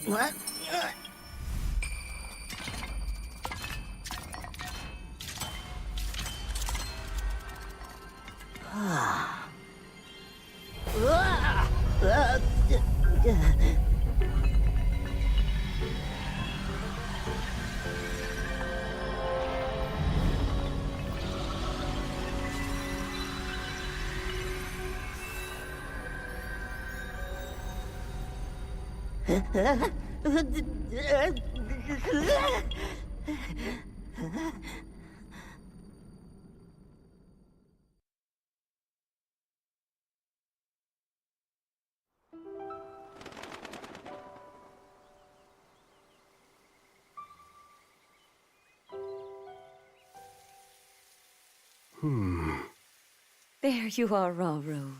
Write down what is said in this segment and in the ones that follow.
What? There you are, Rauru.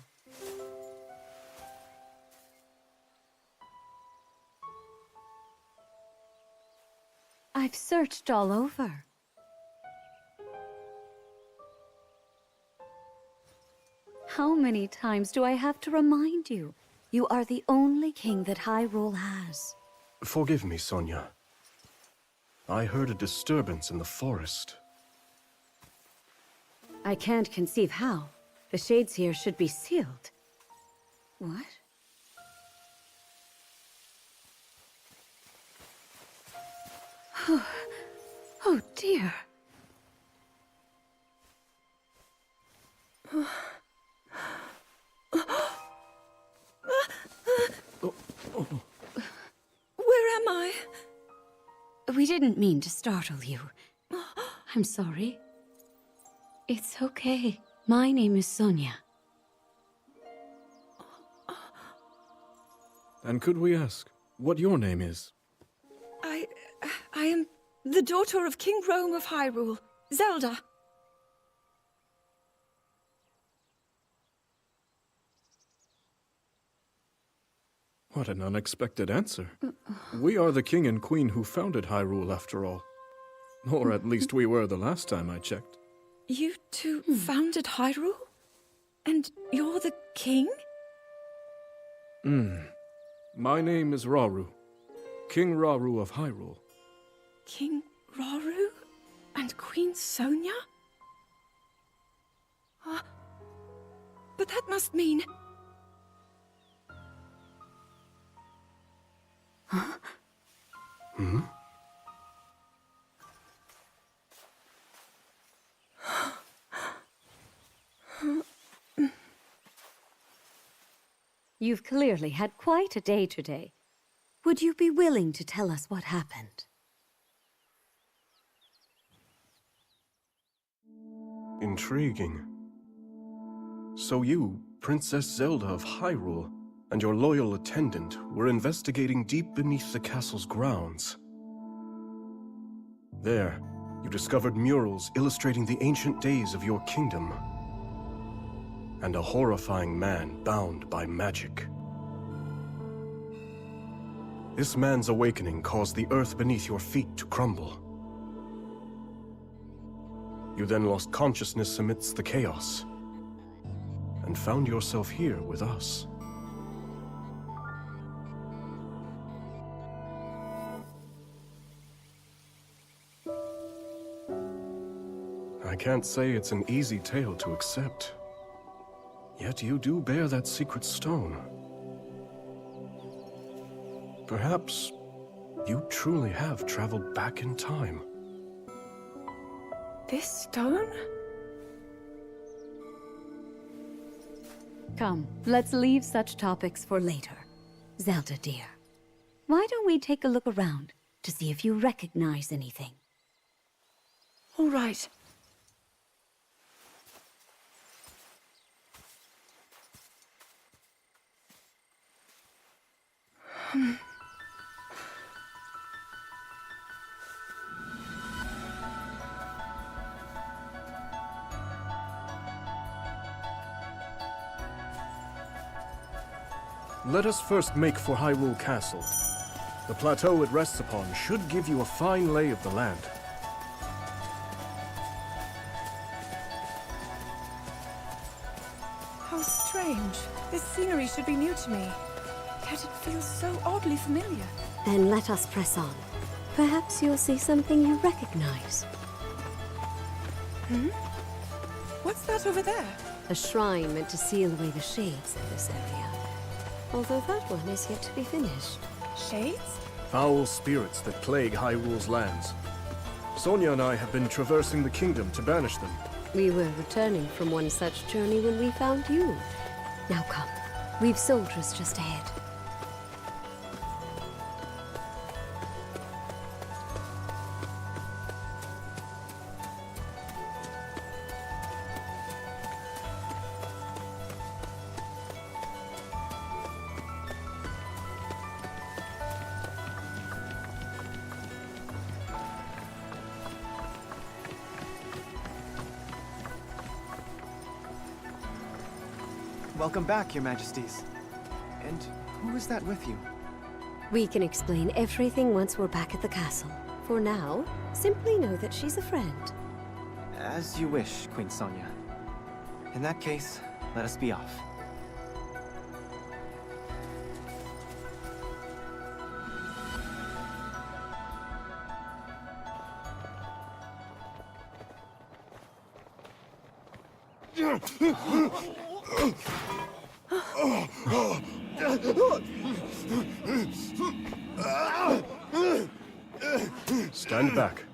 I've searched all over. How many times do I have to remind you? You are the only king that Hyrule has. Forgive me, Sonia. I heard a disturbance in the forest. I can't conceive how. The shades here should be sealed. What? Oh dear. Where am I? We didn't mean to startle you. I'm sorry. It's okay. My name is Sonia. And could we ask what your name is? I am the daughter of King Rome of Hyrule, Zelda. What an unexpected answer. We are the king and queen who founded Hyrule, after all. Or at least we were the last time I checked. You two founded Hyrule? And you're the king? My name is Rauru, King Rauru of Hyrule. King Rauru? And Queen Sonia? But that must mean... You've clearly had quite a day today. Would you be willing to tell us what happened? Intriguing. So you, Princess Zelda of Hyrule, and your loyal attendant were investigating deep beneath the castle's grounds. There, you discovered murals illustrating the ancient days of your kingdom. And a horrifying man bound by magic. This man's awakening caused the earth beneath your feet to crumble. You then lost consciousness amidst the chaos. and found yourself here with us. I can't say it's an easy tale to accept. Yet you do bear that secret stone. Perhaps you truly have traveled back in time. This stone? Come, let's leave such topics for later. Zelda, dear, why don't we take a look around to see if you recognize anything? All right. Let us first make for Hyrule Castle. The plateau it rests upon should give you a fine lay of the land. How strange. This scenery should be new to me. Yet it feels so oddly familiar. Then let us press on. Perhaps you'll see something you recognize. What's that over there? A shrine meant to seal away the shades in this area. Although that one is yet to be finished. Shades? Foul spirits that plague Hyrule's lands. Sonia and I have been traversing the kingdom to banish them. We were returning from one such journey when we found you. Now come, we've soldiers just ahead. Welcome back, Your Majesties. And who is that with you? We can explain everything once we're back at the castle. For now, simply know that she's a friend. As you wish, Queen Sonia. In that case, let us be off. Stand back.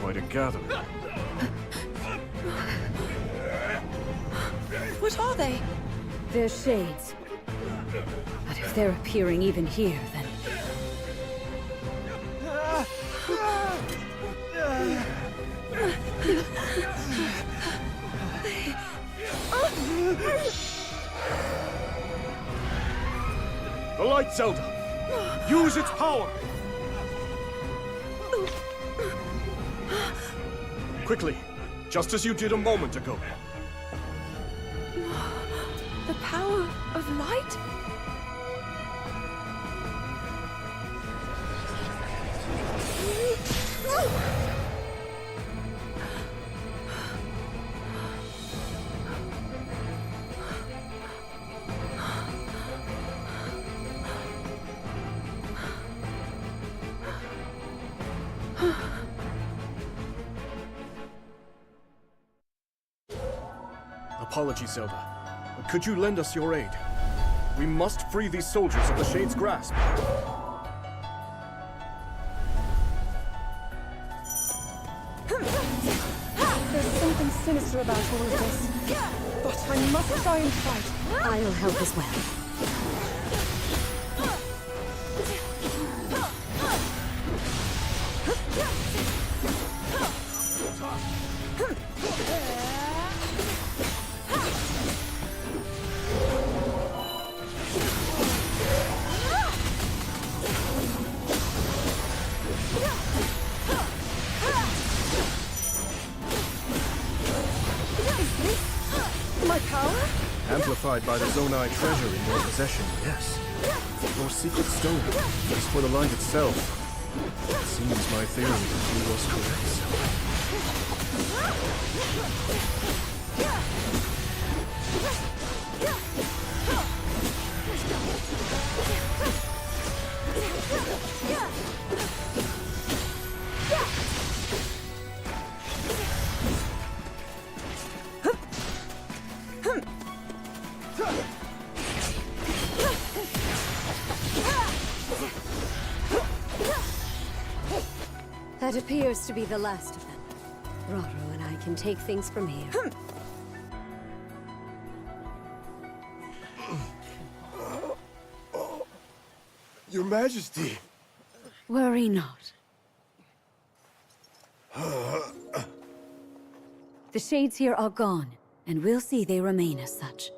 Quite a gathering. What are they? They're shades. But if they're appearing even here, then... The light, Zelda! Use its power! Quickly, just as you did a moment ago. The power of light? Apologies, Zelda. But could you lend us your aid? We must free these soldiers of the Shade's grasp. There's something sinister about all of this. But I must try and fight. I'll help as well. fortified by the Zonai treasure in your possession, yes. Your secret stone. As for the light itself, it seems my theory that he was That appears to be the last of them. Roro and I can take things from here. Your Majesty! Worry not. The shades here are gone, and we'll see they remain as such.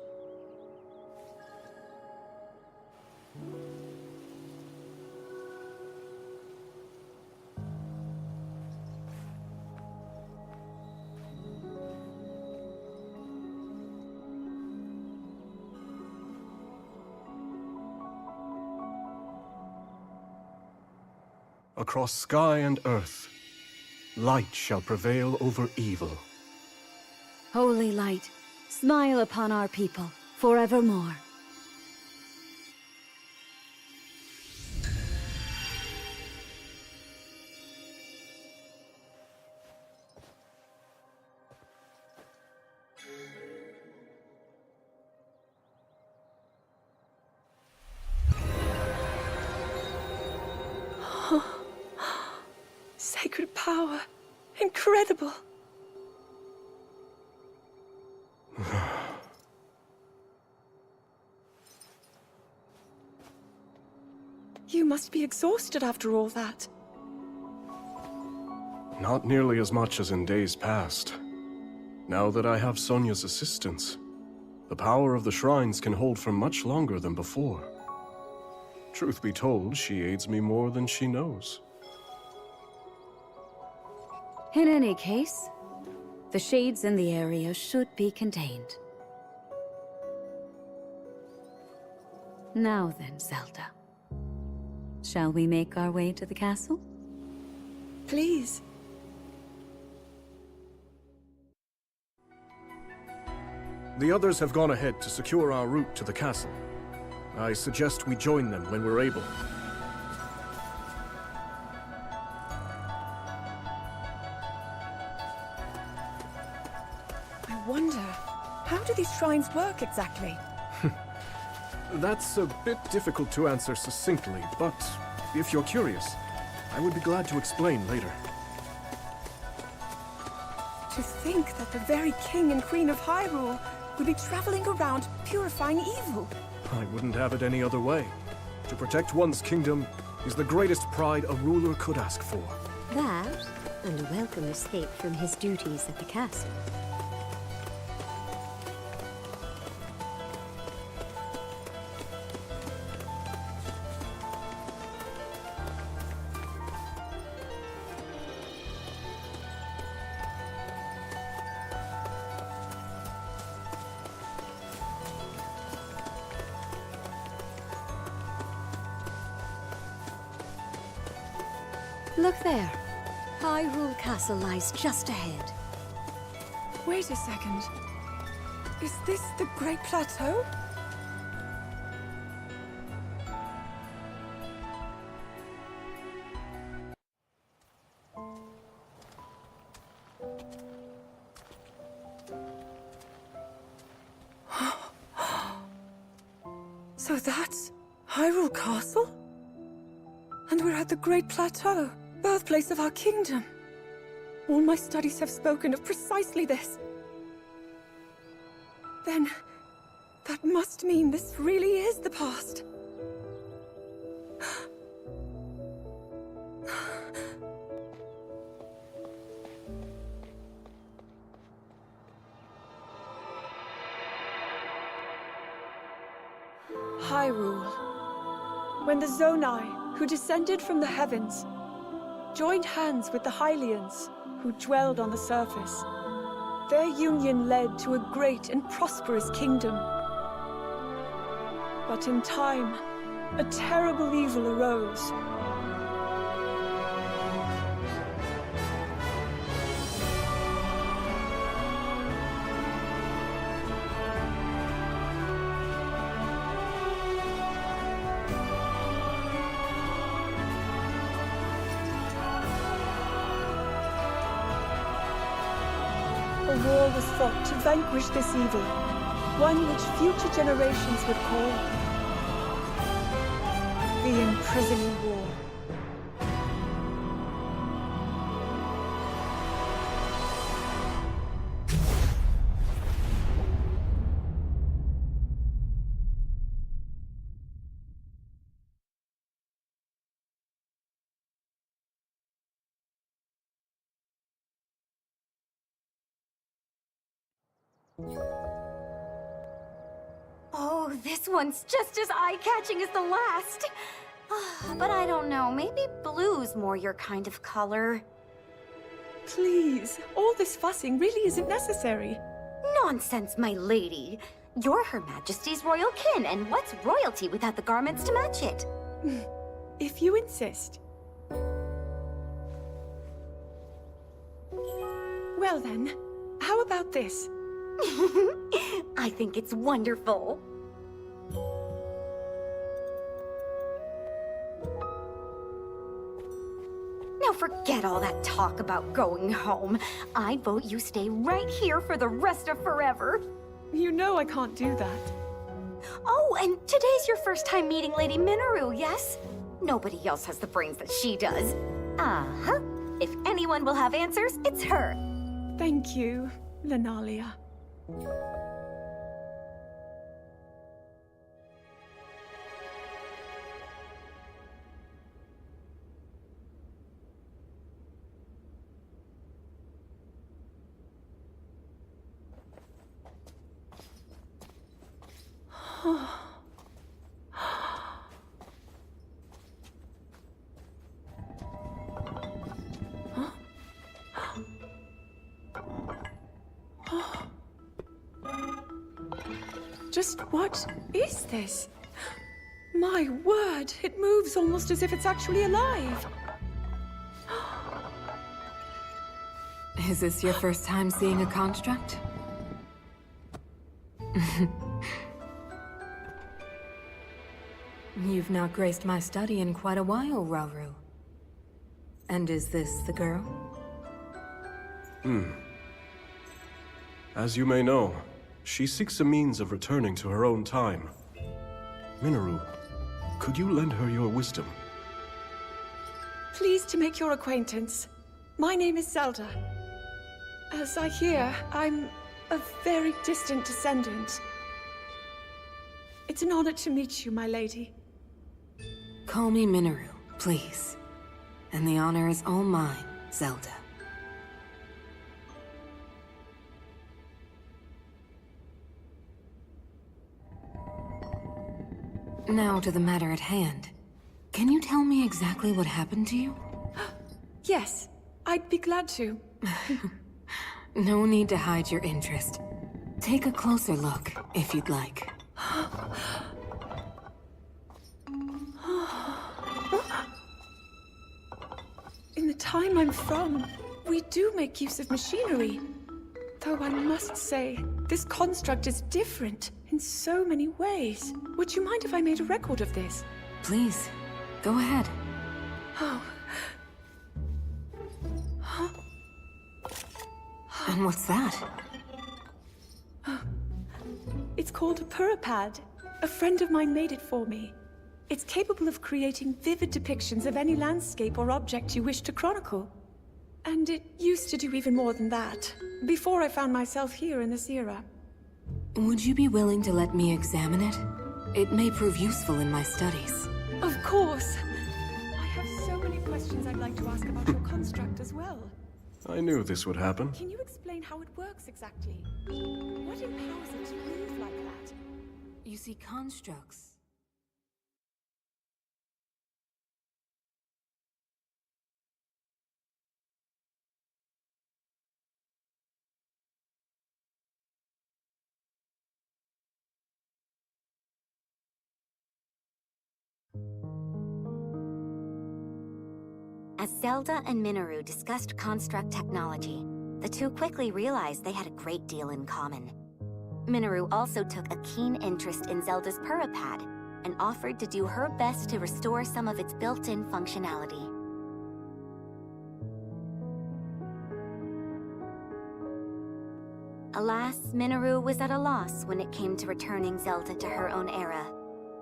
Across sky and earth, light shall prevail over evil. Holy light, smile upon our people forevermore. Sacred power. Incredible. You must be exhausted after all that. Not nearly as much as in days past. Now that I have Sonia's assistance, the power of the shrines can hold for much longer than before. Truth be told, she aids me more than she knows. In any case, the shades in the area should be contained. Now then, Zelda. Shall we make our way to the castle? Please. The others have gone ahead to secure our route to the castle. I suggest we join them when we're able. I wonder, how do these shrines work exactly? That's a bit difficult to answer succinctly, but if you're curious, I would be glad to explain later. To think that the very king and queen of Hyrule would be traveling around purifying evil. I wouldn't have it any other way. To protect one's kingdom is the greatest pride a ruler could ask for. That, and a welcome escape from his duties at the castle. Look there. Hyrule Castle lies just ahead. Wait a second. Is this the Great Plateau? So that's Hyrule Castle? And we're at the Great Plateau, birthplace of our kingdom. All my studies have spoken of precisely this. Then, that must mean this really is the past. Hyrule. When the Zonai, who descended from the heavens, joined hands with the Hylians, who dwelled on the surface, their union led to a great and prosperous kingdom. But in time, a terrible evil arose. A war was fought to vanquish this evil, one which future generations would call the Imprisoning War. Oh, this one's just as eye-catching as the last. But I don't know, maybe blue's more your kind of color. Please, all this fussing really isn't necessary. Nonsense, my lady. You're Her Majesty's royal kin, and what's royalty without the garments to match it? If you insist. Well then, how about this? I think it's wonderful. Now forget all that talk about going home. I vote you stay right here for the rest of forever. You know I can't do that. Oh, and today's your first time meeting Lady Minoru, yes? Nobody else has the brains that she does. Uh-huh. If anyone will have answers, it's her. Thank you, Lenalia. Just what is this? My word, it moves almost as if it's actually alive. Is this your first time seeing a construct? You've not graced my study in quite a while, Rauru. And is this the girl? As you may know, she seeks a means of returning to her own time. Minoru, could you lend her your wisdom? Pleased to make your acquaintance. My name is Zelda. As I hear, I'm a very distant descendant. It's an honor to meet you, my lady. Call me Minoru, please. And the honor is all mine, Zelda. Now to the matter at hand. Can you tell me exactly what happened to you? Yes, I'd be glad to. No need to hide your interest. Take a closer look, if you'd like. In the time I'm from, we do make use of machinery. Though I must say, this construct is different in so many ways. Would you mind if I made a record of this? Please, go ahead. Oh. And what's that? It's called a Purapad. A friend of mine made it for me. It's capable of creating vivid depictions of any landscape or object you wish to chronicle. And it used to do even more than that, before I found myself here in this era. Would you be willing to let me examine it? It may prove useful in my studies. Of course. I have so many questions I'd like to ask about your construct as well. I knew this would happen. Can you explain how it works exactly? What empowers it to move like that? You see, constructs As Zelda and Minoru discussed construct technology, the two quickly realized they had a great deal in common. Minoru also took a keen interest in Zelda's Purapad and offered to do her best to restore some of its built-in functionality. Alas, Minoru was at a loss when it came to returning Zelda to her own era.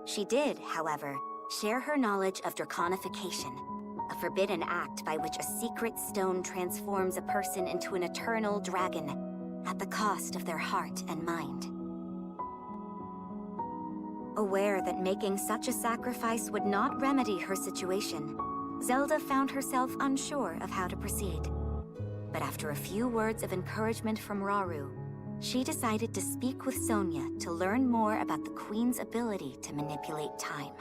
She did, however, share her knowledge of draconification, a forbidden act by which a secret stone transforms a person into an eternal dragon at the cost of their heart and mind. Aware that making such a sacrifice would not remedy her situation, Zelda found herself unsure of how to proceed. But after a few words of encouragement from Rauru, she decided to speak with Sonia to learn more about the Queen's ability to manipulate time.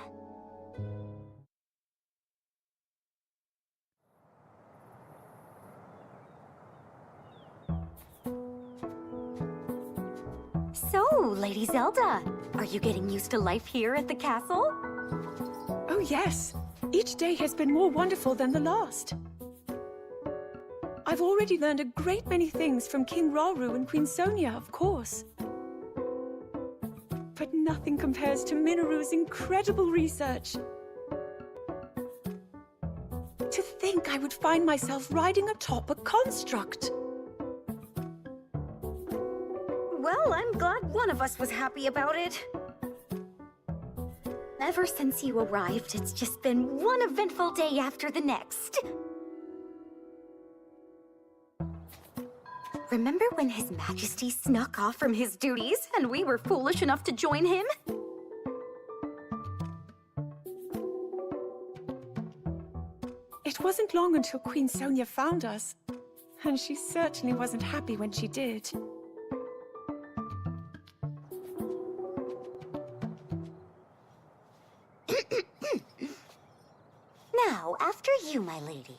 So, Lady Zelda, are you getting used to life here at the castle? Oh yes, each day has been more wonderful than the last. I've already learned a great many things from King Rauru and Queen Sonia, of course. But nothing compares to Minoru's incredible research. To think I would find myself riding atop a construct. Well, I'm glad one of us was happy about it. Ever since you arrived, it's just been one eventful day after the next. Remember when His Majesty snuck off from his duties and we were foolish enough to join him? It wasn't long until Queen Sonia found us, and she certainly wasn't happy when she did. Now, after you, my lady.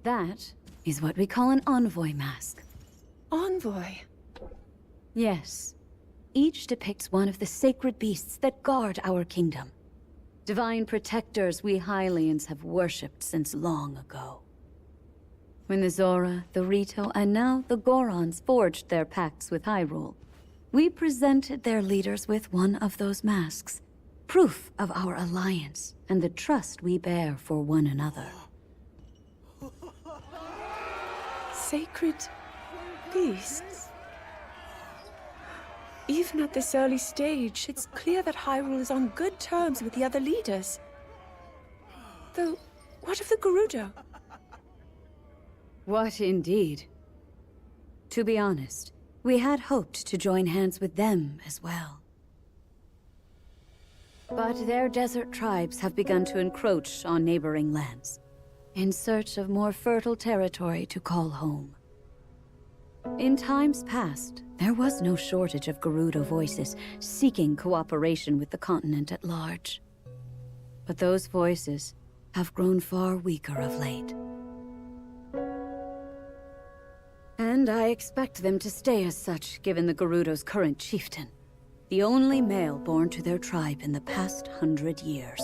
That is what we call an envoy mask. Envoy? Yes. Each depicts one of the sacred beasts that guard our kingdom. Divine protectors we Hylians have worshipped since long ago. When the Zora, the Rito, and now the Gorons forged their pacts with Hyrule, we presented their leaders with one of those masks, proof of our alliance and the trust we bear for one another. Sacred beasts? Even at this early stage, it's clear that Hyrule is on good terms with the other leaders. Though, what of the Gerudo? What indeed? To be honest, we had hoped to join hands with them as well. But their desert tribes have begun to encroach on neighboring lands, in search of more fertile territory to call home. In times past, there was no shortage of Gerudo voices seeking cooperation with the continent at large. But those voices have grown far weaker of late. And I expect them to stay as such, given the Gerudo's current chieftain, the only male born to their tribe in the past 100 years.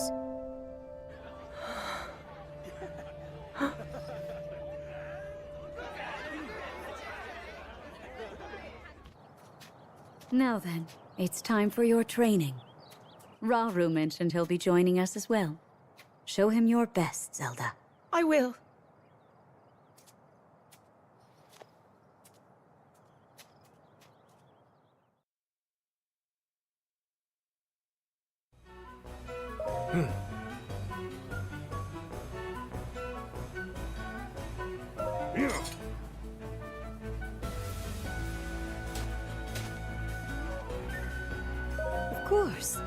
Now then, it's time for your training. Rauru mentioned he'll be joining us as well. Show him your best, Zelda. I will. Of course.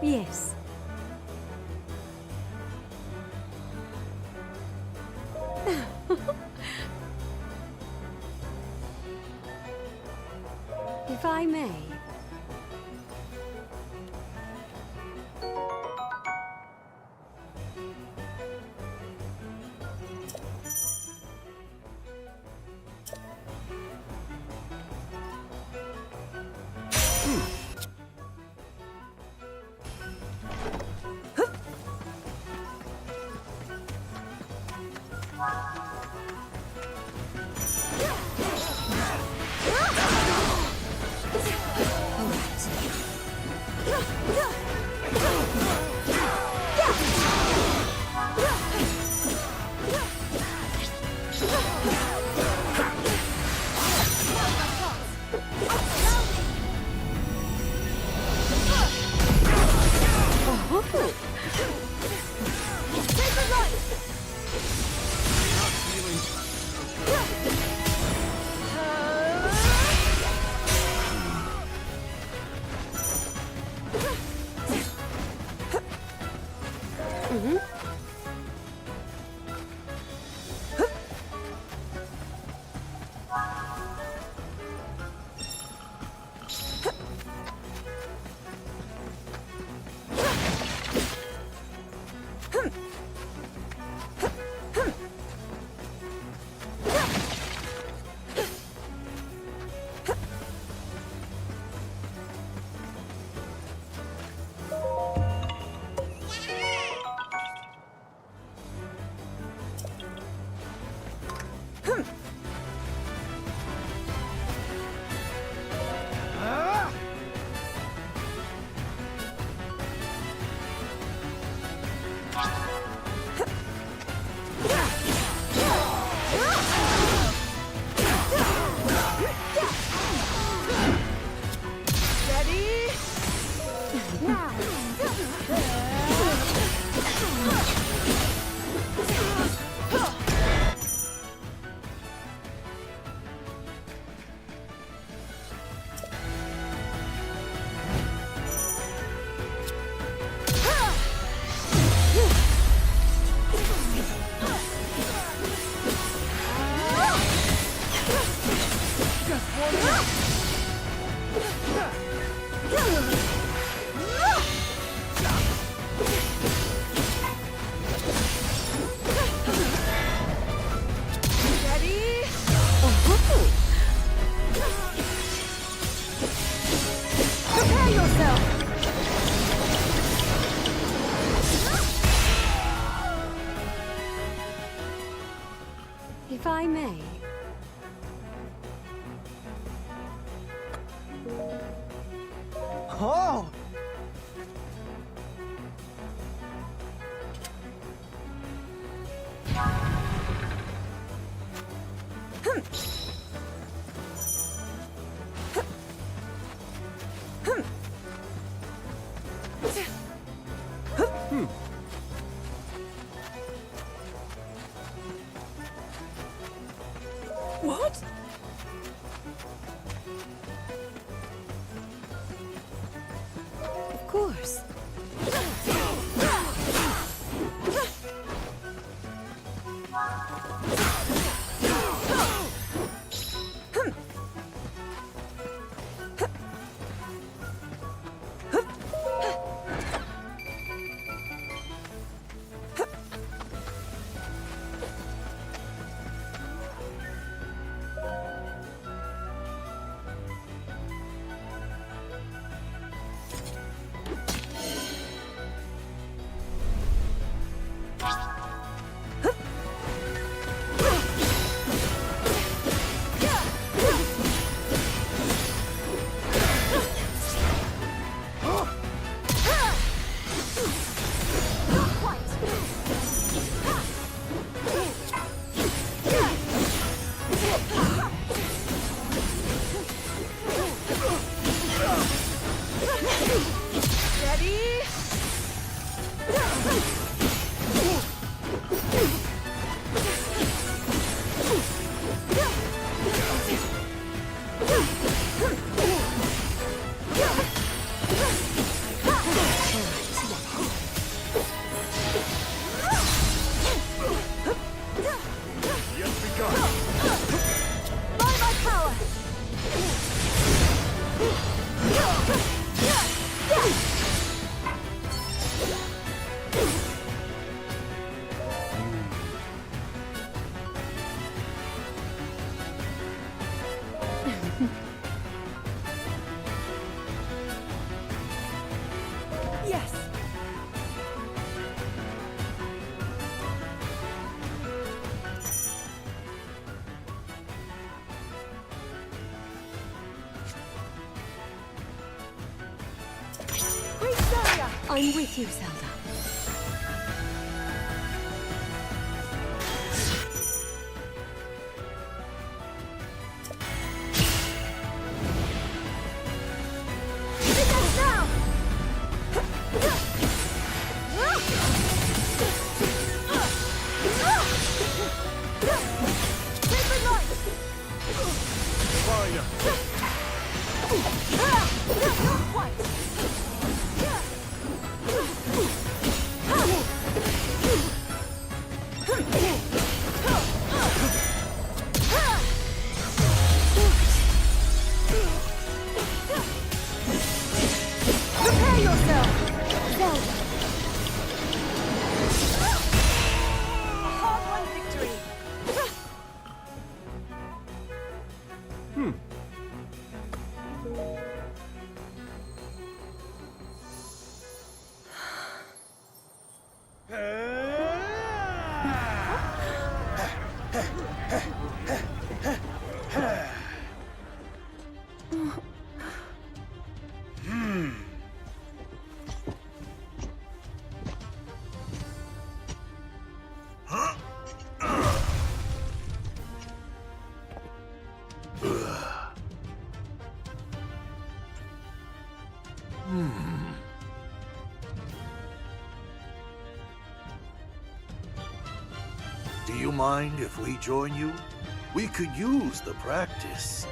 Yes. If I may. If I may. Oh! What? Of course. I'm with you, Zelda. Do you mind if we join you? We could use the practice.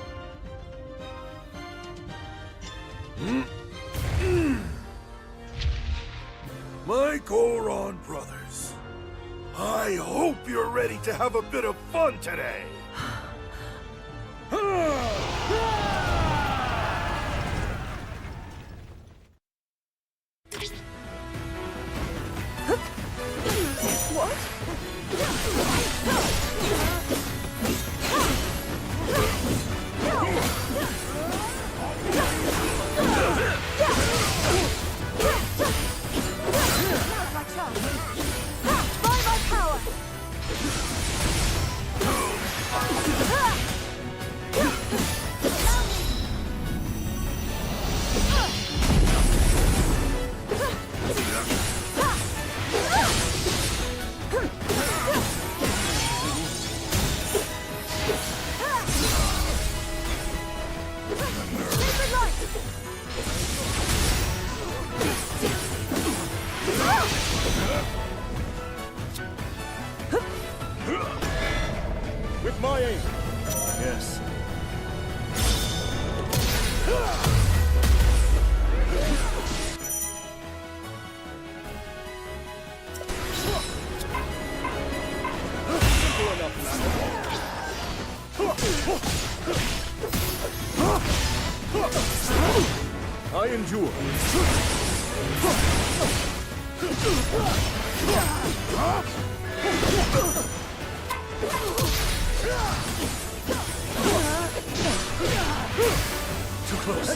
My Goron brothers, I hope you're ready to have a bit of fun today. With my aim. Yes. Simple enough, man. I endure. Too close.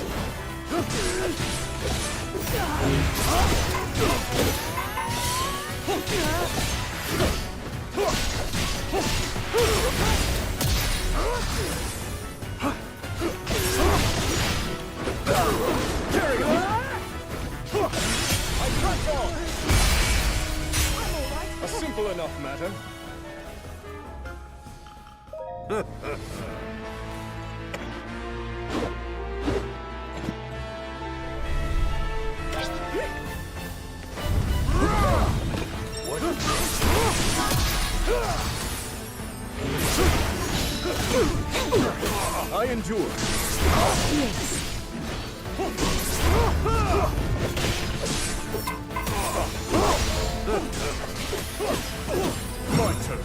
Carry on. I crack on. A simple enough matter. I endure. Yes. My turn.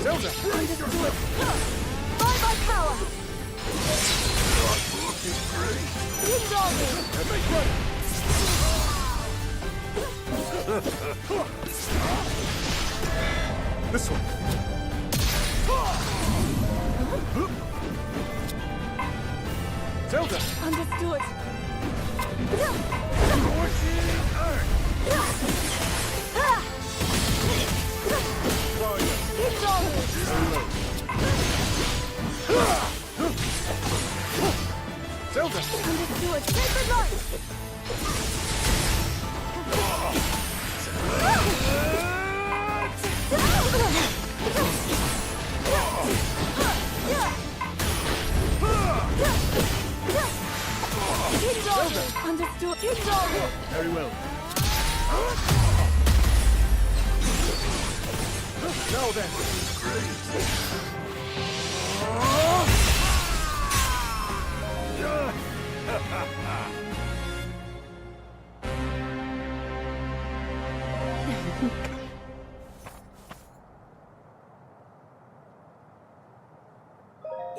Zelda! Understood. By my power! Looking great. And make ready! This one. Zelda! Understood. Zelda! Understood. Very well. Now then.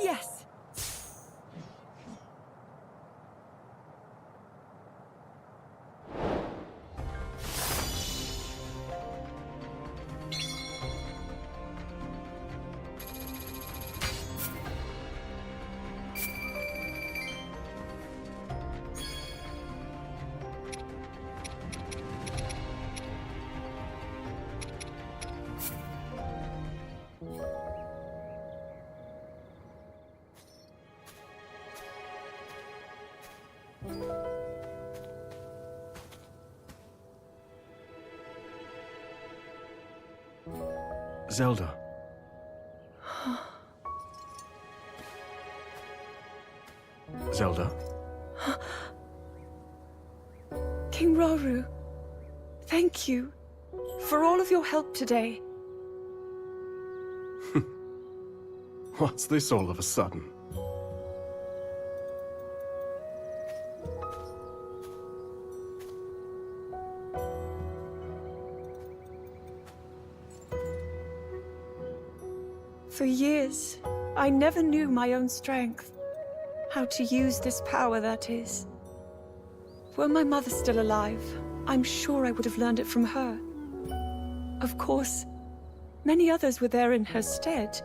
Yes. Zelda. Zelda? King Rauru, thank you for all of your help today. What's this all of a sudden? For years, I never knew my own strength. How to use this power, that is. Were my mother still alive, I'm sure I would have learned it from her. Of course, many others were there in her stead,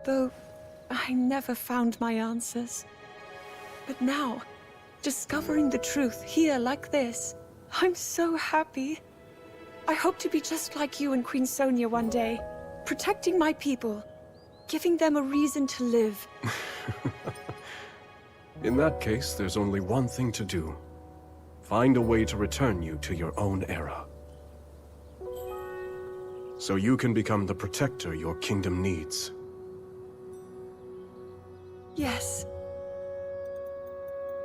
though I never found my answers. But now, discovering the truth here like this, I'm so happy. I hope to be just like you and Queen Sonia one day, protecting my people, giving them a reason to live. In that case, there's only one thing to do. Find a way to return you to your own era. So you can become the protector your kingdom needs. Yes.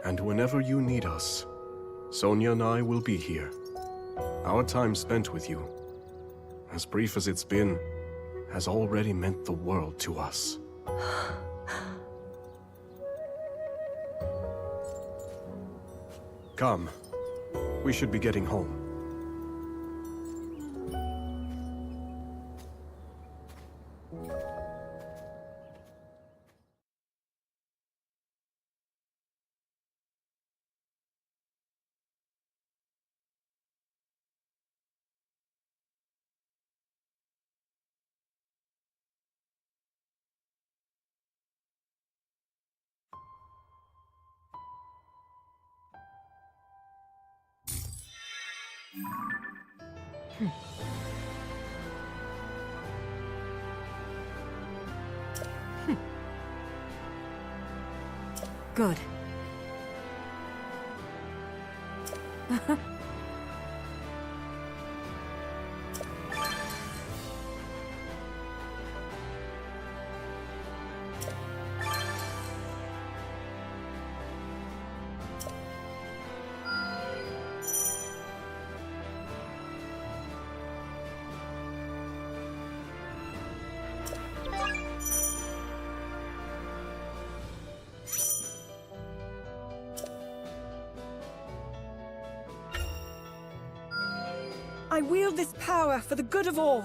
And whenever you need us, Sonia and I will be here. Our time spent with you, as brief as it's been, has already meant the world to us. Come. We should be getting home. Good. I wield this power for the good of all.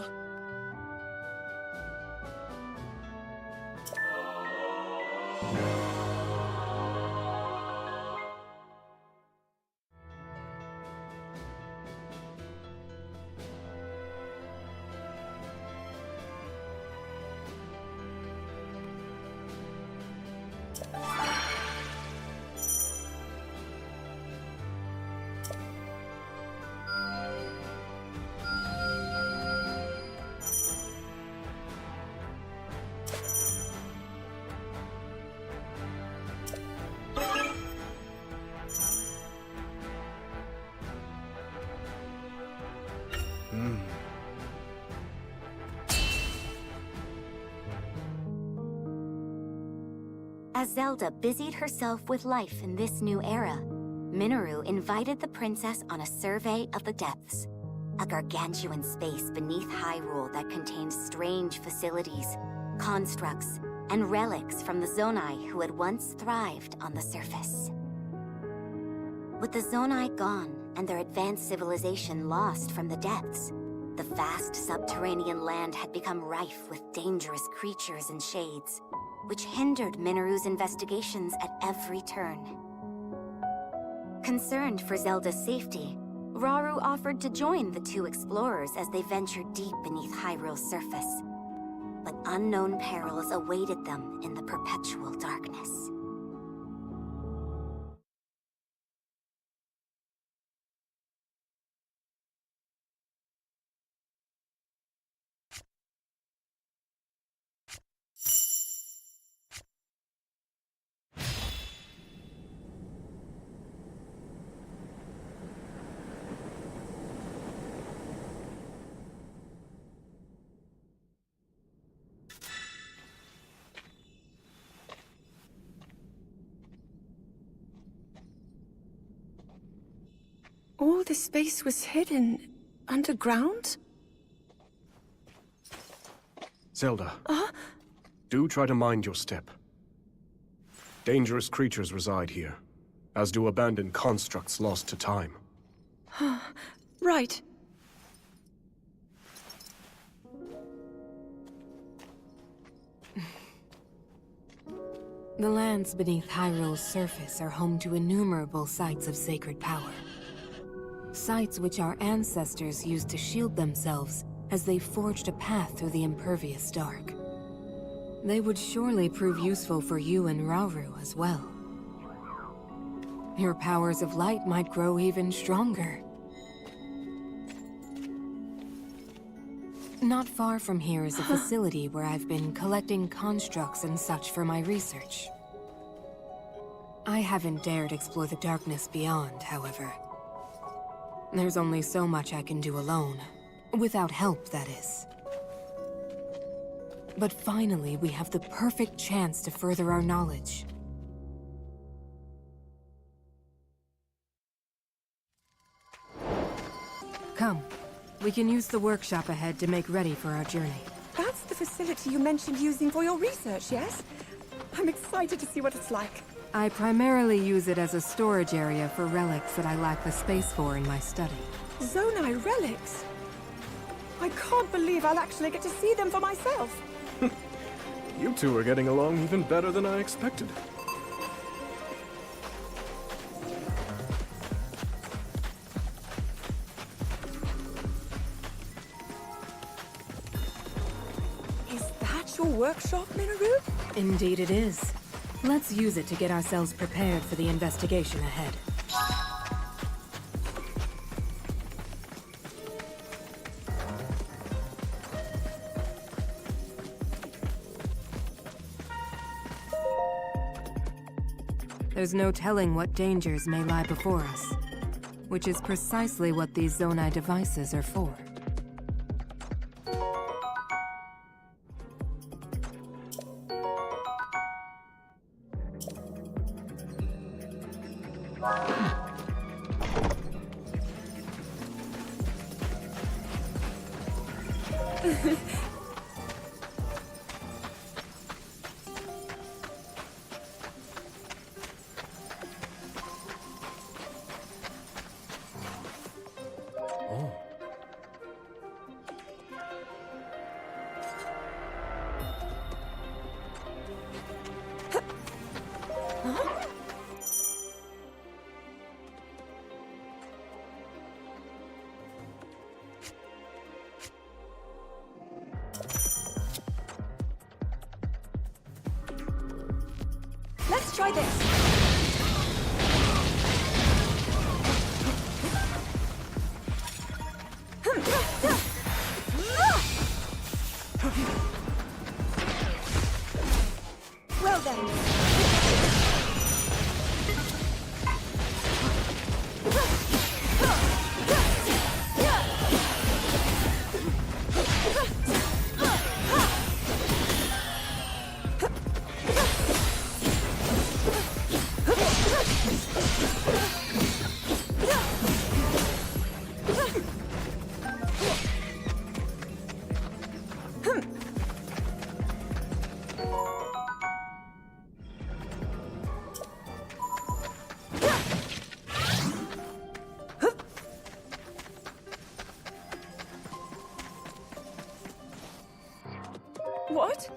As Zelda busied herself with life in this new era, Minoru invited the princess on a survey of the depths, a gargantuan space beneath Hyrule that contained strange facilities, constructs, and relics from the Zonai who had once thrived on the surface. With the Zonai gone and their advanced civilization lost from the depths, the vast subterranean land had become rife with dangerous creatures and shades, which hindered Minoru's investigations at every turn. Concerned for Zelda's safety, Rauru offered to join the two explorers as they ventured deep beneath Hyrule's surface. But unknown perils awaited them in the perpetual darkness. All the space was hidden underground? Zelda. Do try to mind your step. Dangerous creatures reside here, as do abandoned constructs lost to time. Right. The lands beneath Hyrule's surface are home to innumerable sites of sacred power. Sites which our ancestors used to shield themselves as they forged a path through the impervious dark. They would surely prove useful for you and Rauru as well. Your powers of light might grow even stronger. Not far from here is a facility where I've been collecting constructs and such for my research. I haven't dared explore the darkness beyond, however. There's only so much I can do alone. Without help, that is. But finally, we have the perfect chance to further our knowledge. Come. We can use the workshop ahead to make ready for our journey. That's the facility you mentioned using for your research, yes? I'm excited to see what it's like. I primarily use it as a storage area for relics that I lack the space for in my study. Zonai relics? I can't believe I'll actually get to see them for myself. You two are getting along even better than I expected. Is that your workshop, Minoru? Indeed it is. Let's use it to get ourselves prepared for the investigation ahead. There's no telling what dangers may lie before us, which is precisely what these Zonai devices are for. Let's try this. Well then. What?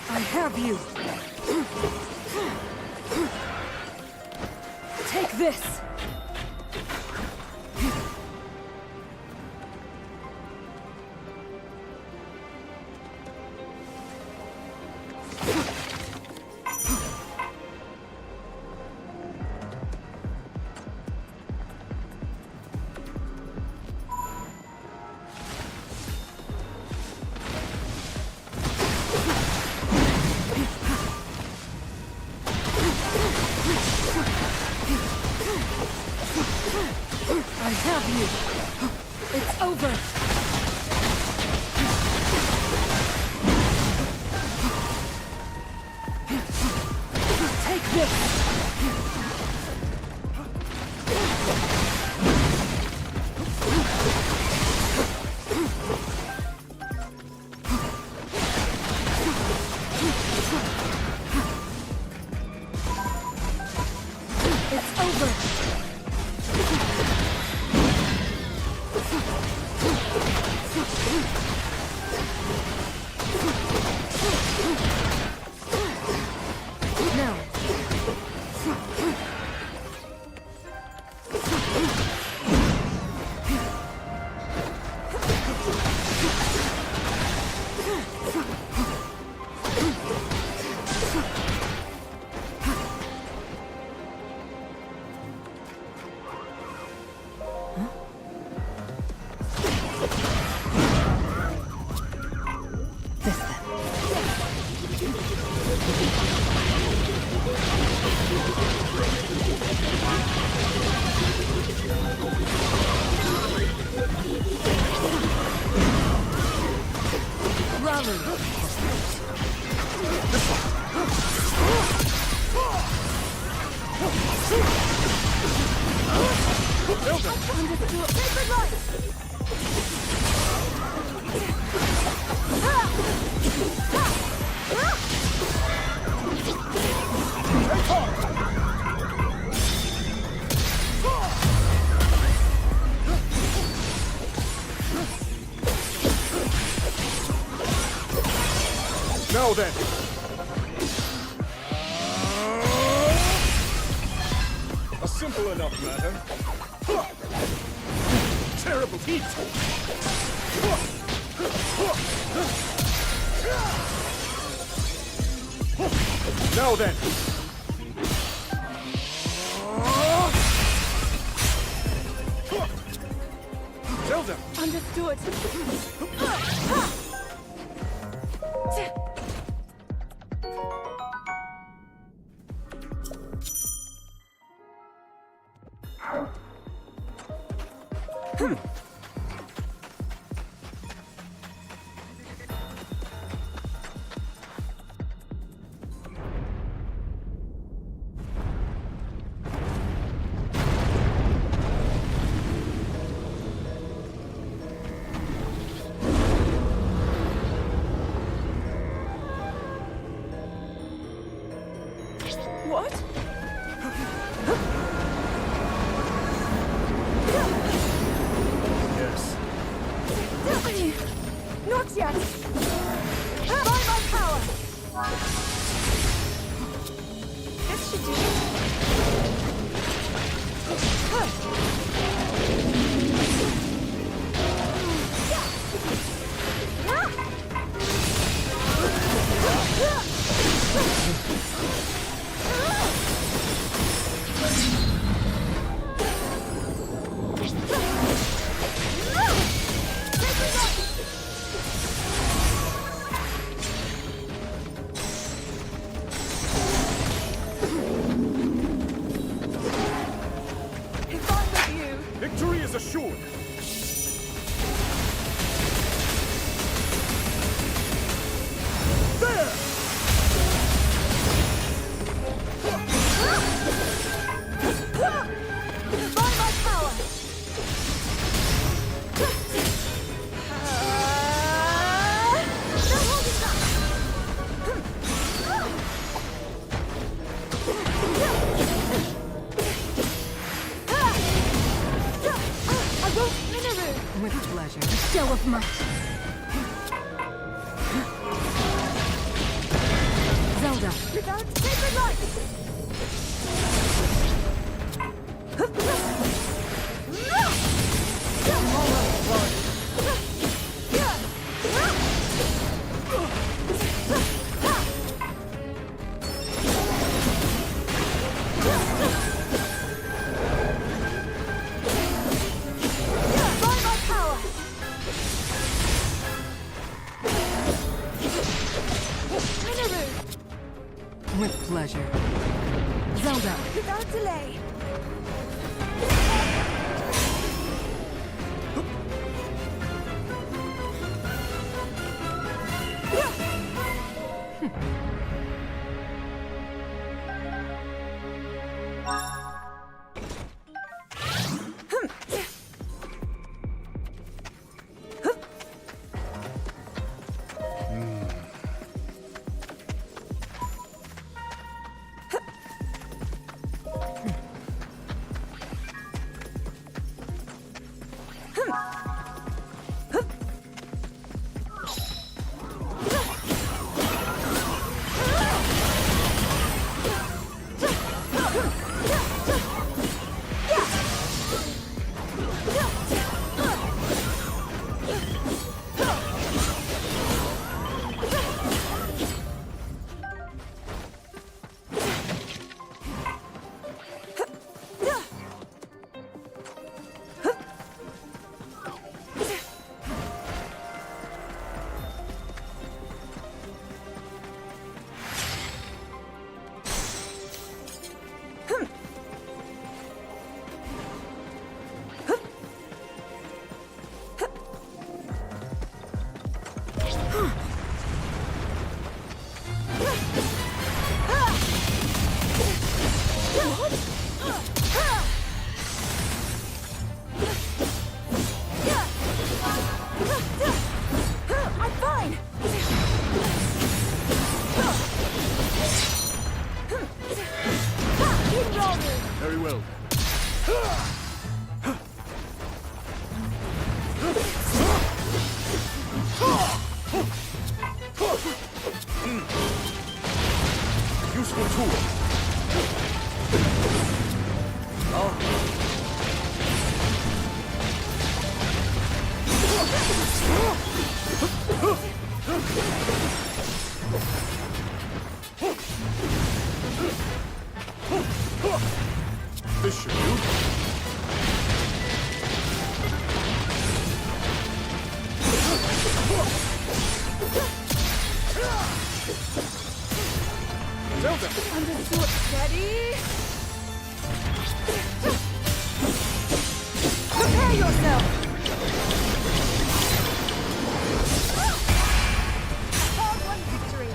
I have you. Take this. I have you. It's over. Take this. It's over. Now. This then. Now then! A simple enough matter. Terrible heat! Now then! Zelda! Understood. me! Not yet! By my power! This should do it. If I'm with you, Victory is assured. There! by my power! No holding back! I won't Minaru! With pleasure. A show of might. Zelda. Without sacred light! By my power! Minaru! With pleasure. Zelda. Without delay! I'm fine! Keep rolling! Very well. Useful tool. This should do. Zelda! Understood. Steady! Prepare yourself! Hard-won victory!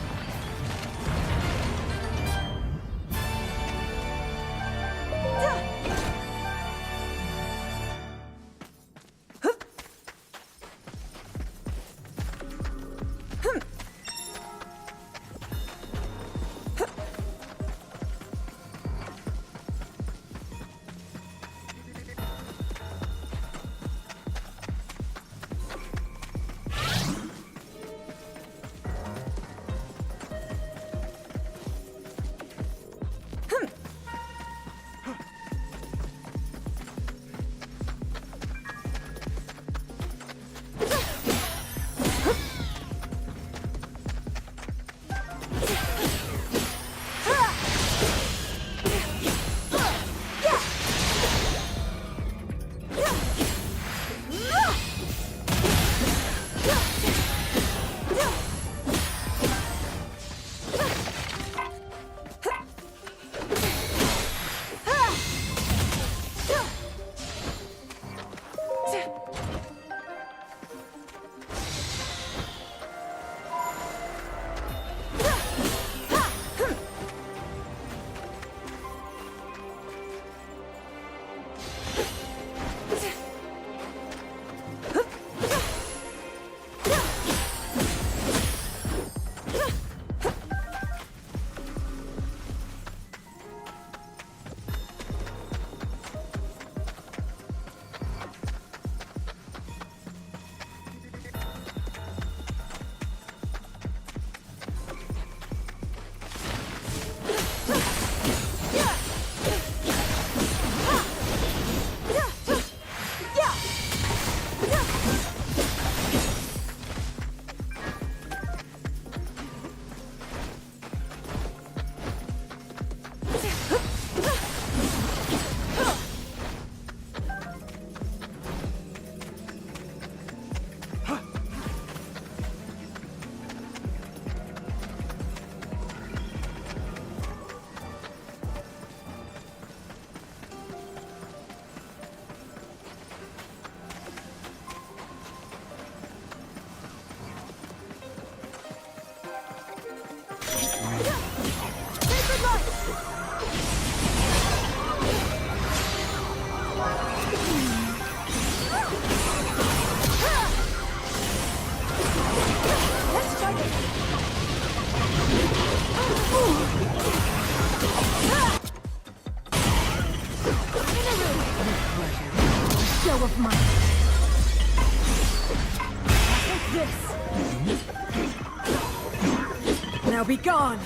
Now be gone!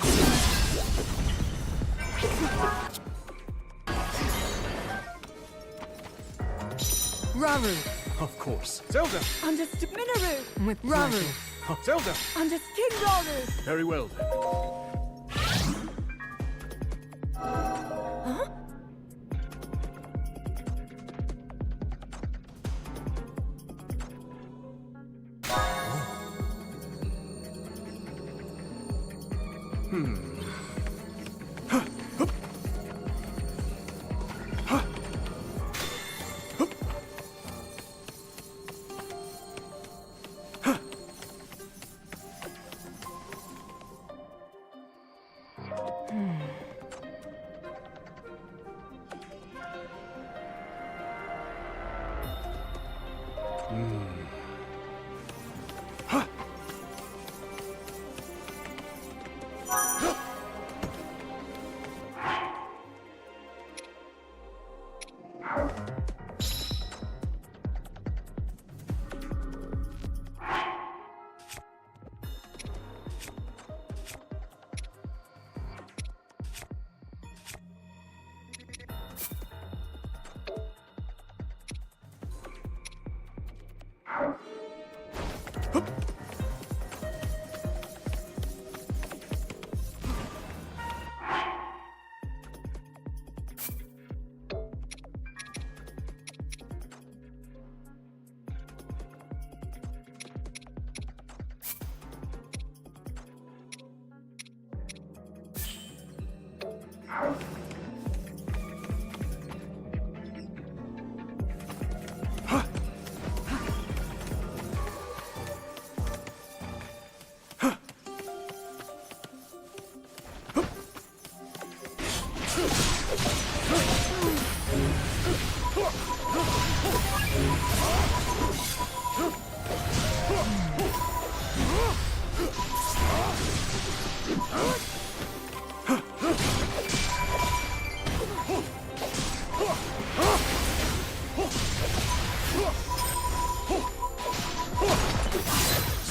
Raru! Of course. Zelda! Understood, Minoru! With Raru! Zelda! Understood, King Raru! Very well then.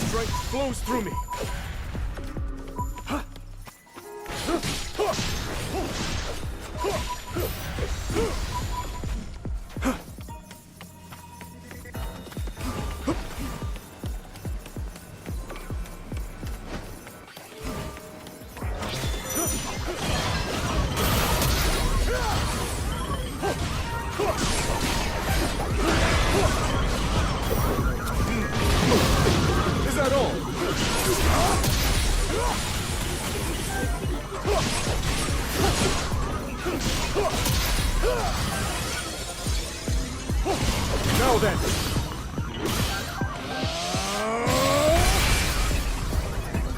Strength flows through me. Is that all? Now then.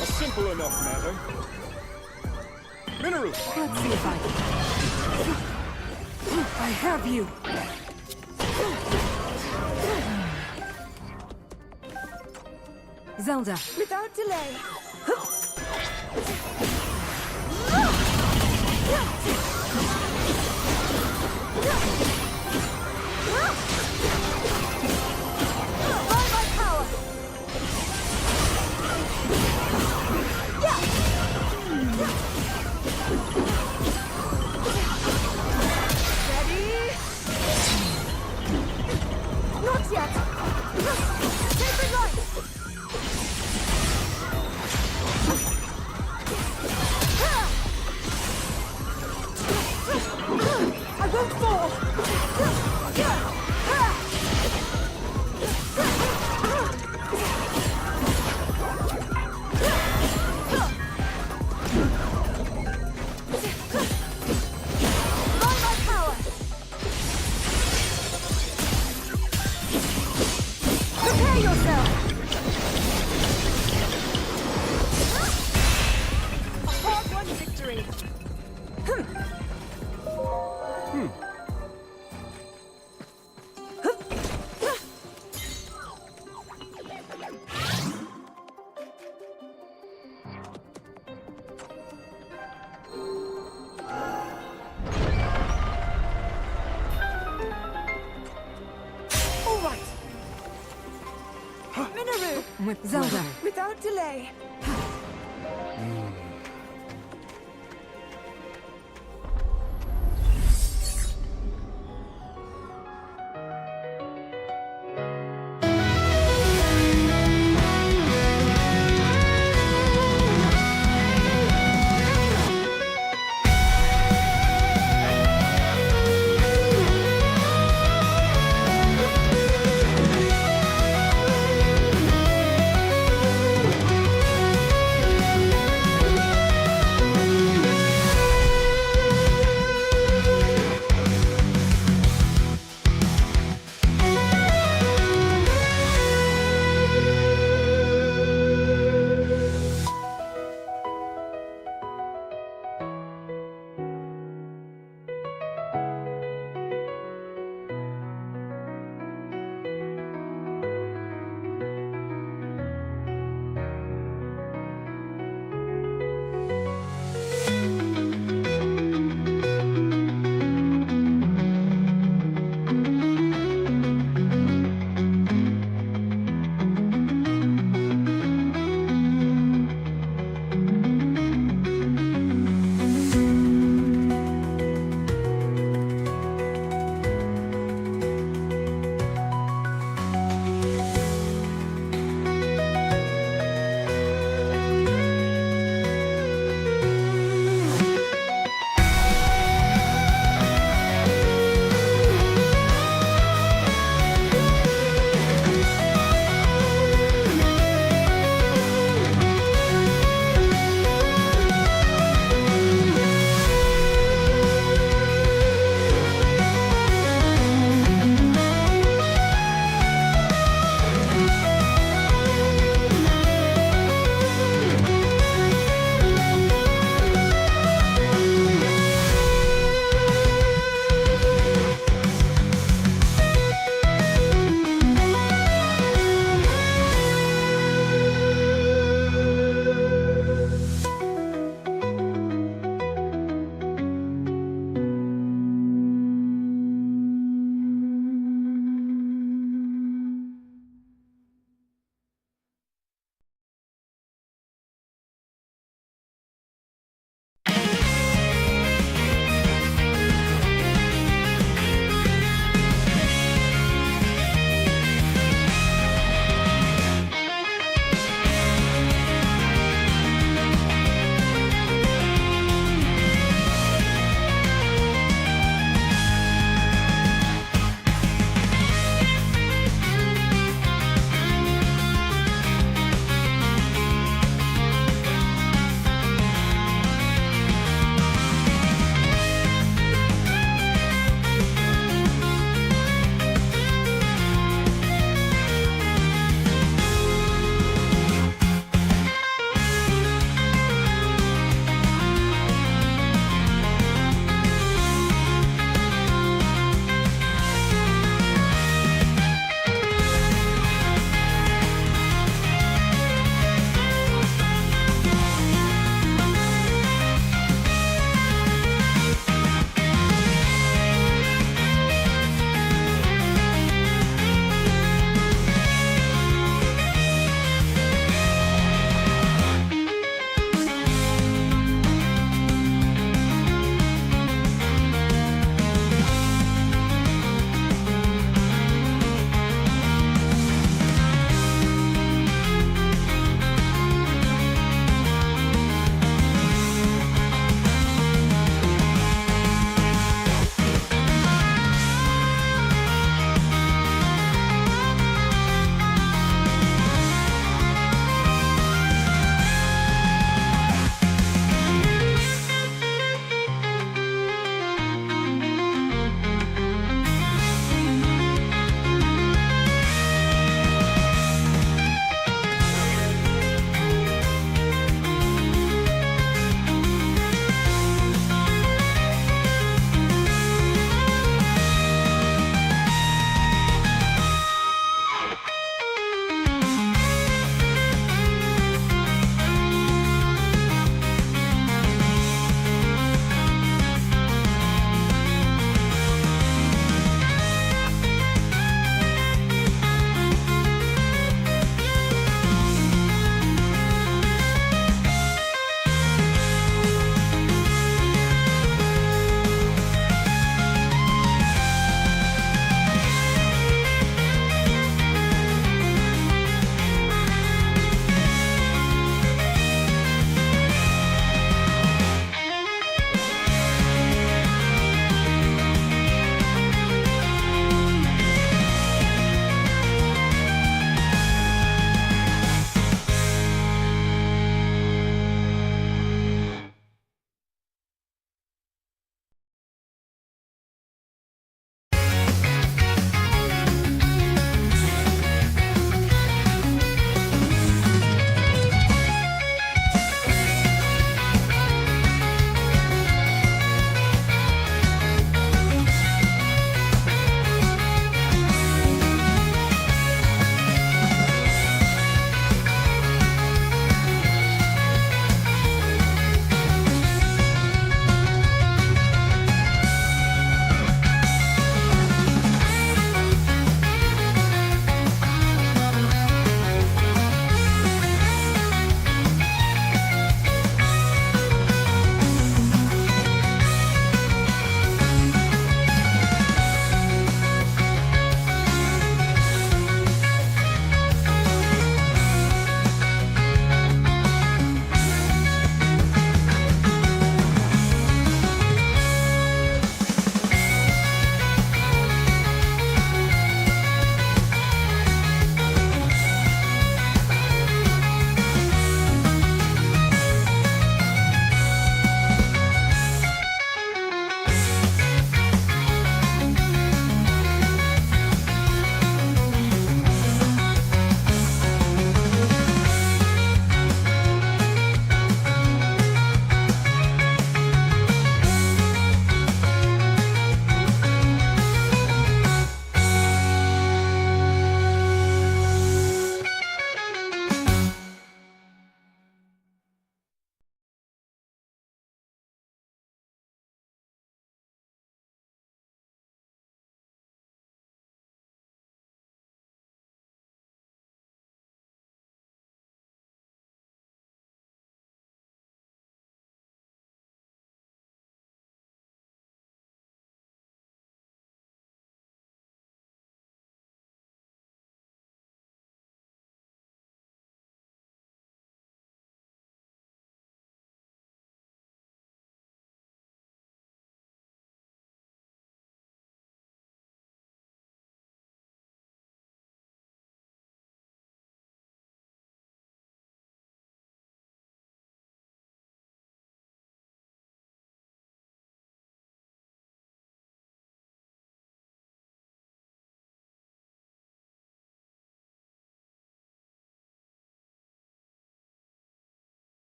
A simple enough matter. Minoru! Let's see if I can... I have you! Zelda! Without delay! By my power! Ready? Not yet! Sacred light! I won't fall! By my power! Prepare yourself! A hard-won victory! All right. Minoru, With Zelda! without delay.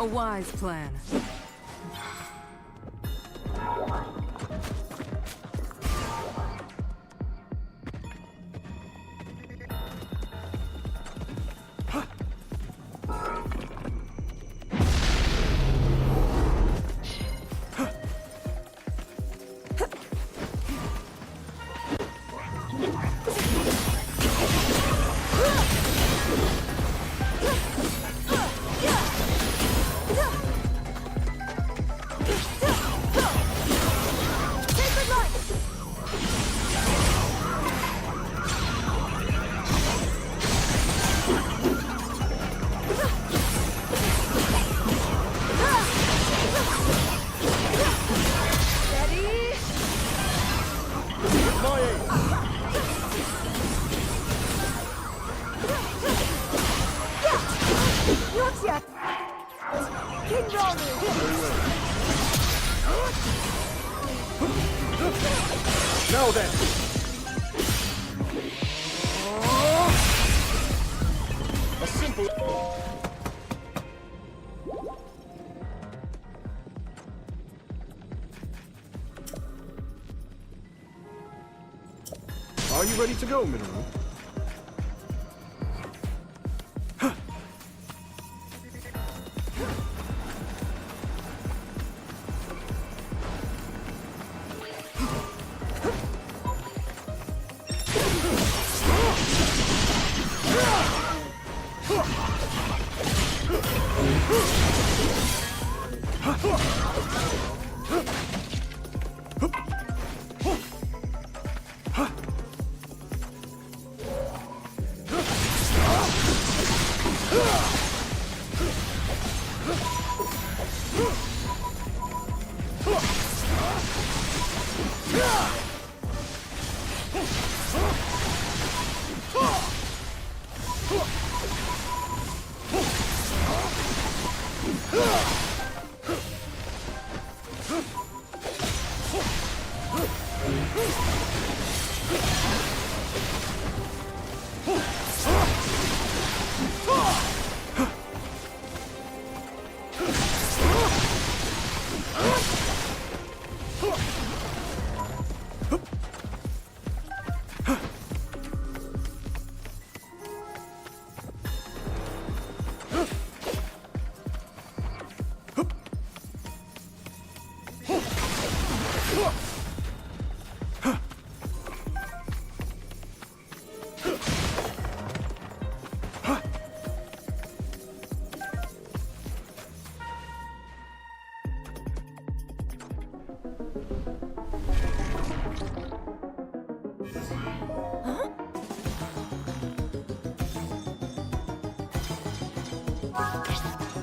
A wise plan. Now then! A simple... Are you ready to go, Mineral?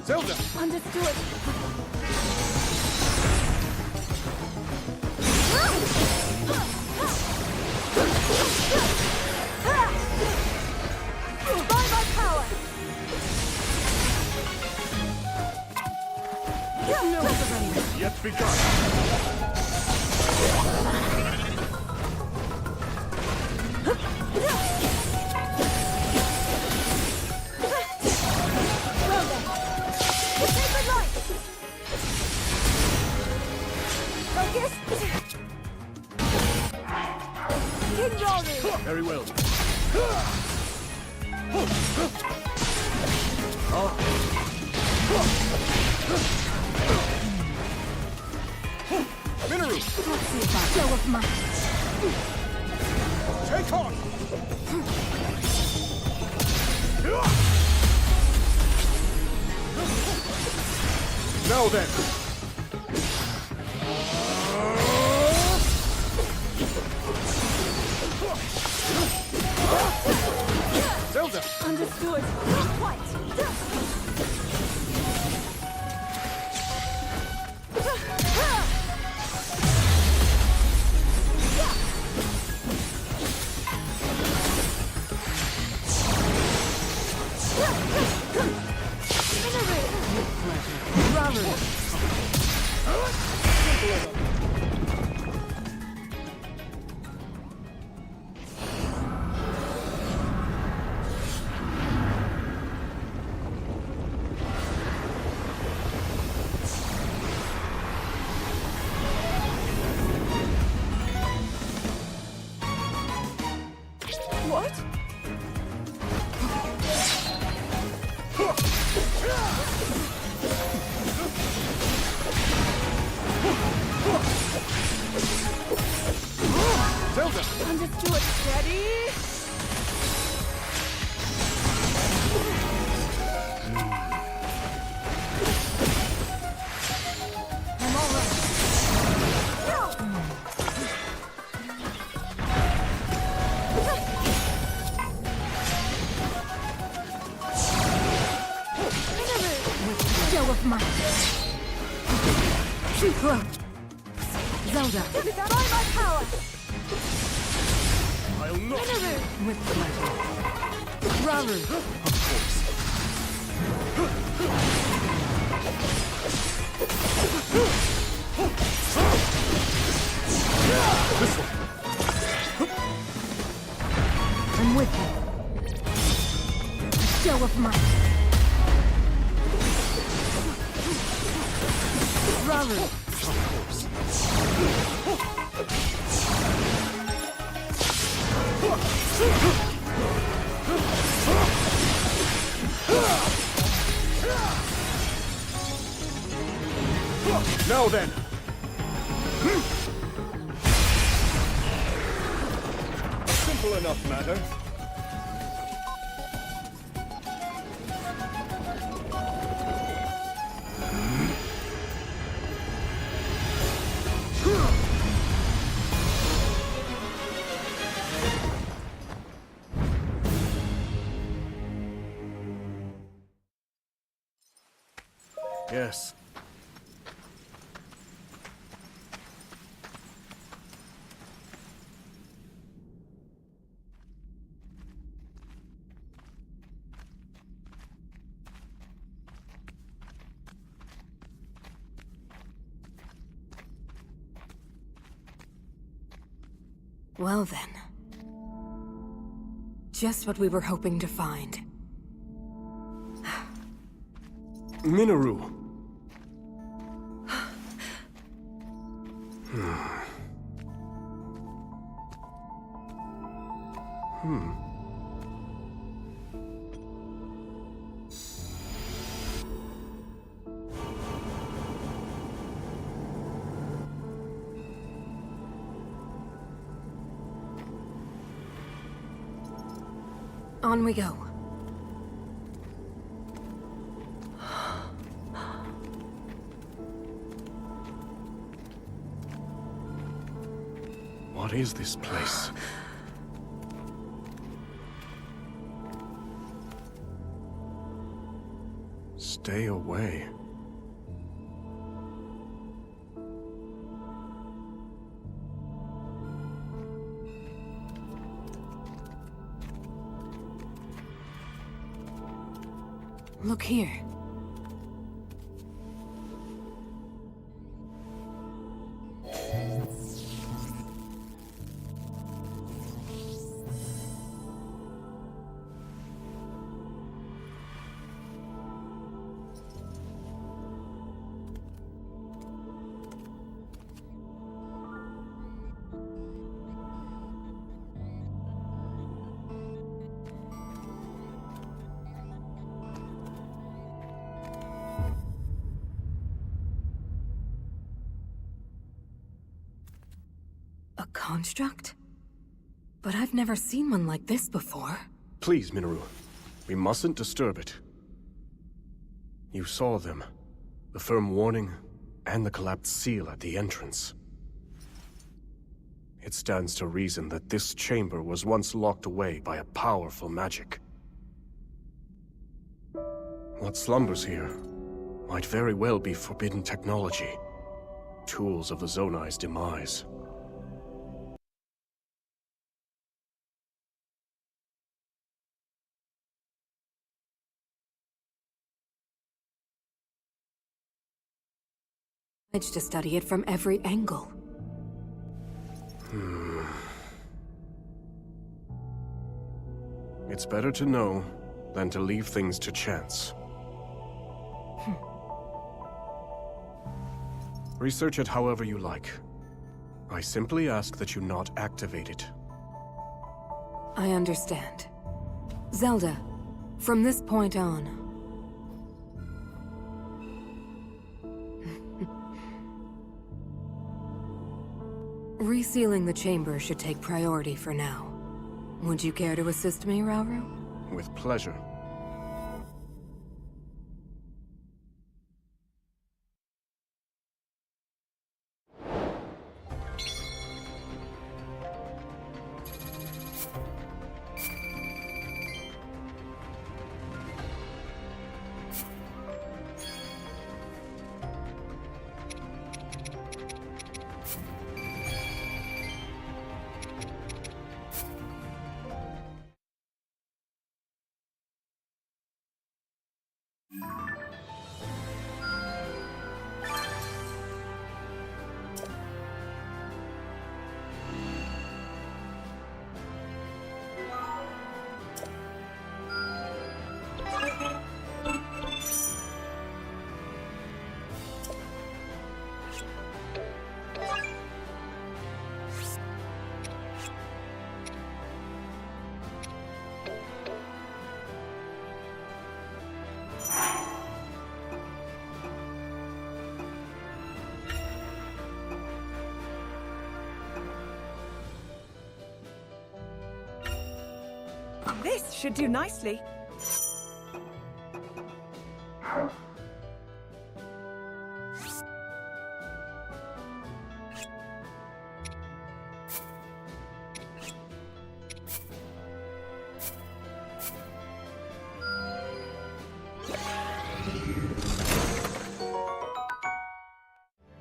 Zelda! Understood. By my power! No surrender. Yet begun! Very well. Mineral! Let's see if I show of might. Take on! Now then! Zelda! Understood. Not quite. Zelda! Understood. Steady. I'm all right. Show of might. Zelda. By my power. I'll not. With pleasure. Raru. This one. I'm with you. Show of might. Raru. Now then. Simple enough matter. Yes. Well then. Just what we were hoping to find. Minoru. On we go. What is this place? Stay away. Look here. A construct? But I've never seen one like this before. Please, Minoru. We mustn't disturb it. You saw them. The firm warning, and the collapsed seal at the entrance. It stands to reason that this chamber was once locked away by a powerful magic. What slumbers here might very well be forbidden technology. Tools of the Zonai's demise. Managed to study it from every angle. It's better to know than to leave things to chance. Research it however you like. I simply ask that you not activate it. I understand. Zelda, from this point on, Resealing the chamber should take priority for now. Would you care to assist me, Rauru? With pleasure. This should do nicely.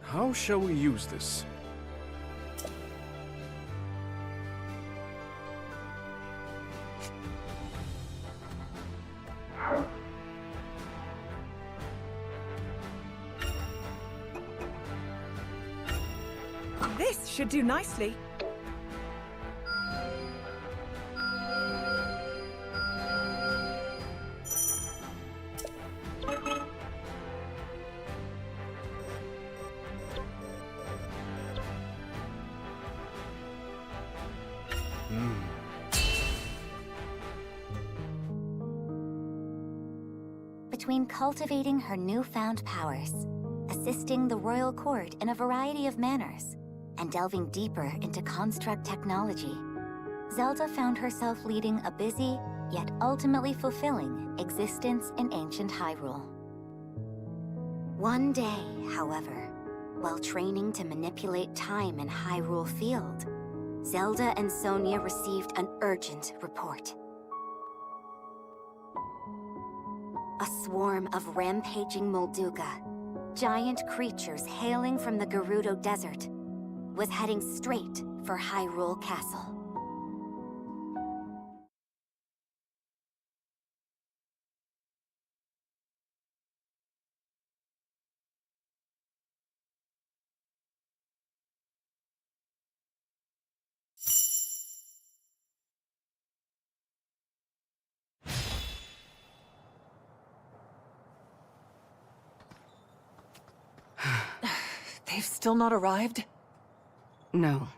How shall we use this? This should do nicely. Between cultivating her newfound powers, assisting the royal court in a variety of manners, and delving deeper into construct technology, Zelda found herself leading a busy, yet ultimately fulfilling, existence in ancient Hyrule. One day, however, while training to manipulate time in Hyrule Field, Zelda and Sonia received an urgent report. A swarm of rampaging Molduga, giant creatures hailing from the Gerudo Desert, was heading straight for Hyrule Castle. They've still not arrived? No.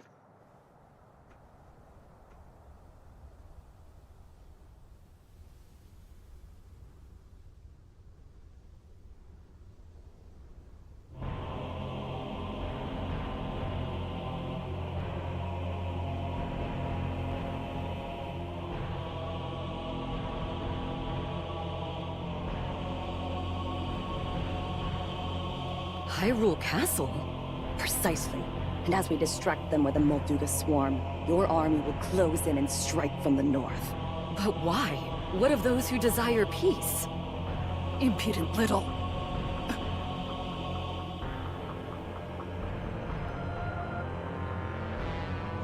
Hyrule Castle? Precisely. And as we distract them with a Molduga swarm, your army will close in and strike from the north. But why? What of those who desire peace? Impudent little.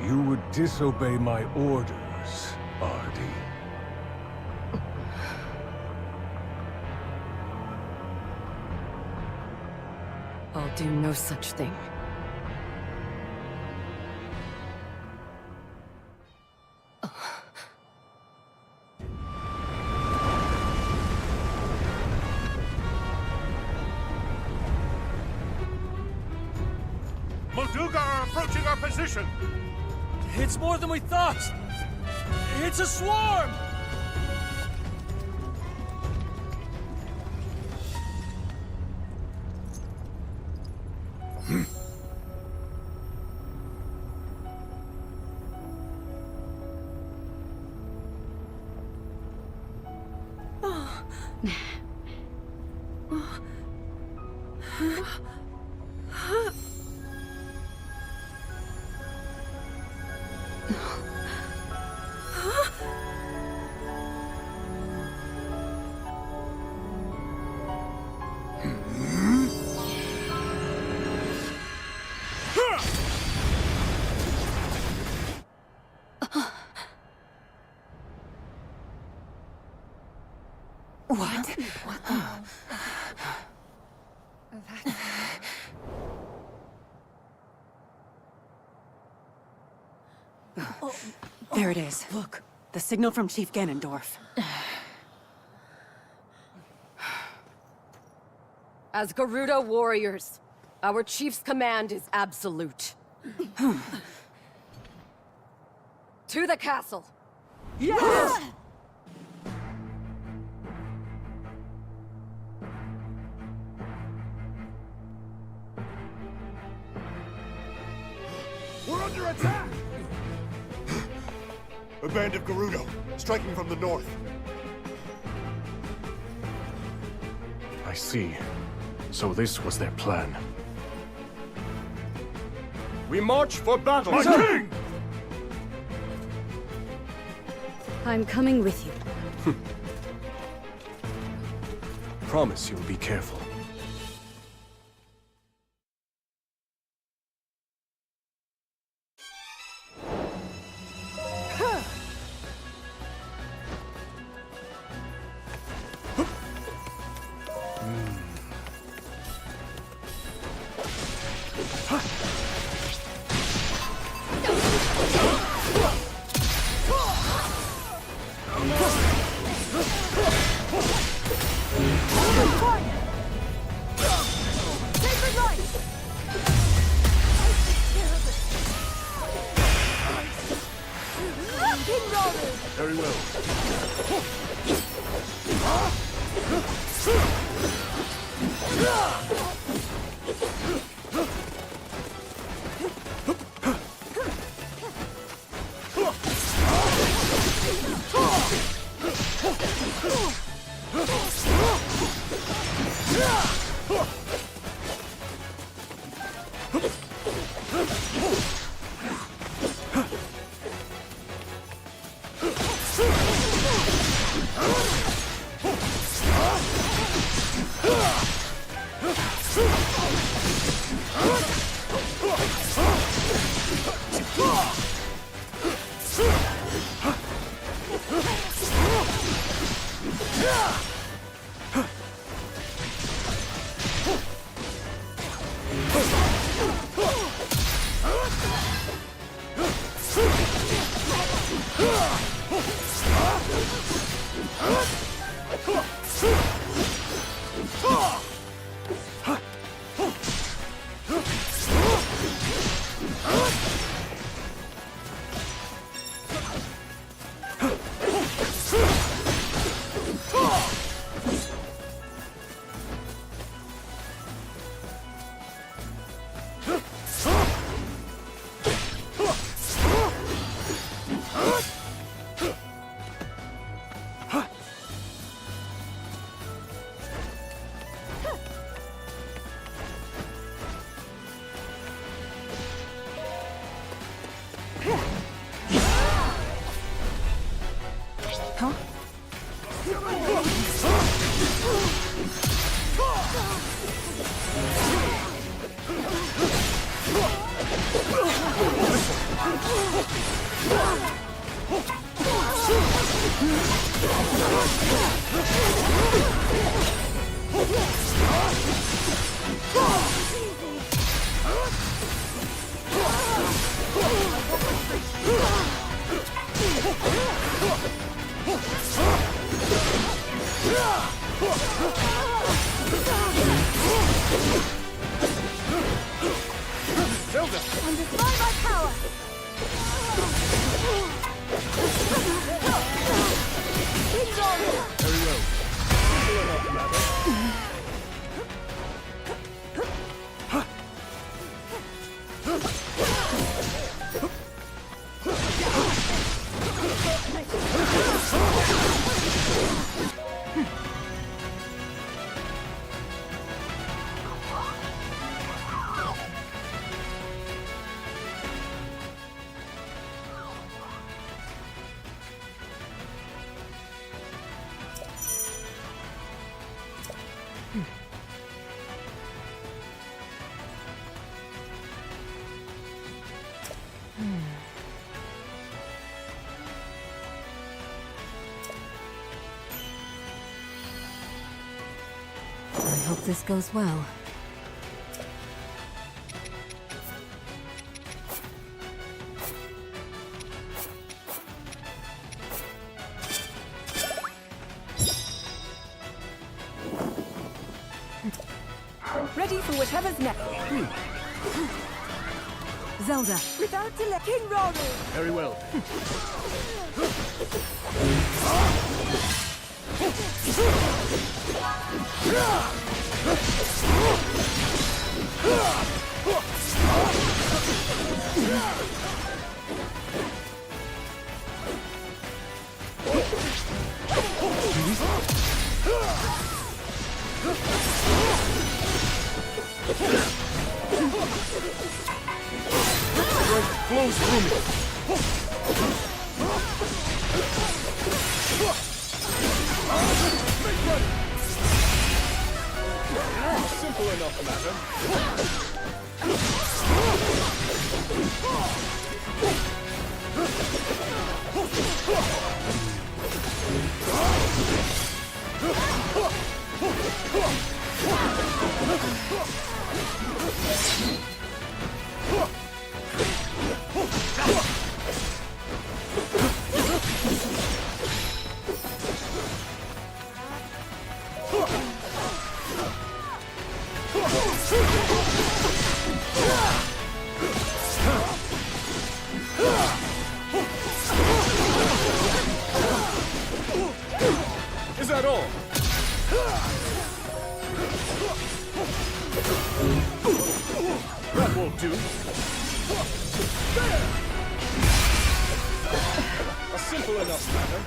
You would disobey my orders, Ardy. I'll do no such thing. Molduga are approaching our position! It's more than we thought! It's a swarm! There it is. Look, the signal from Chief Ganondorf. As Gerudo warriors, our chief's command is absolute. To the castle! Yes! We're under attack! A band of Gerudo, striking from the north. I see. So this was their plan. We march for battle! My king! I'm coming with you. Promise you'll be careful. Very well. I hope this goes well. Ready for whatever's next. Zelda! Without delay, King Hyrule! Very well. Flows through me. Simple enough matter. Is that all? That won't do. A simple enough matter.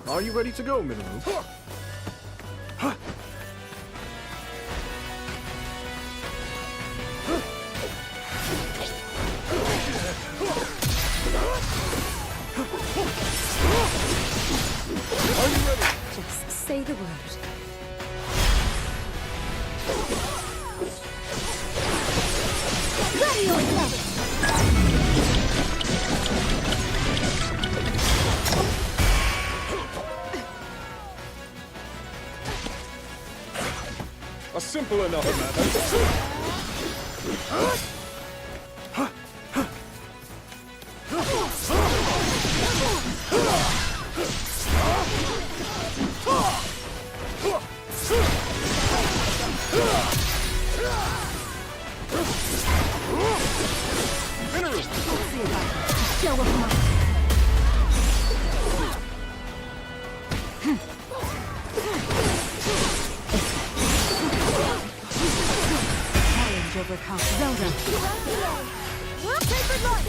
Are you ready to go, Minoru? Are you ready? Just say the word. Ready yourself! A simple enough matter. Show of might. Challenge overcome. Zelda! Sacred light!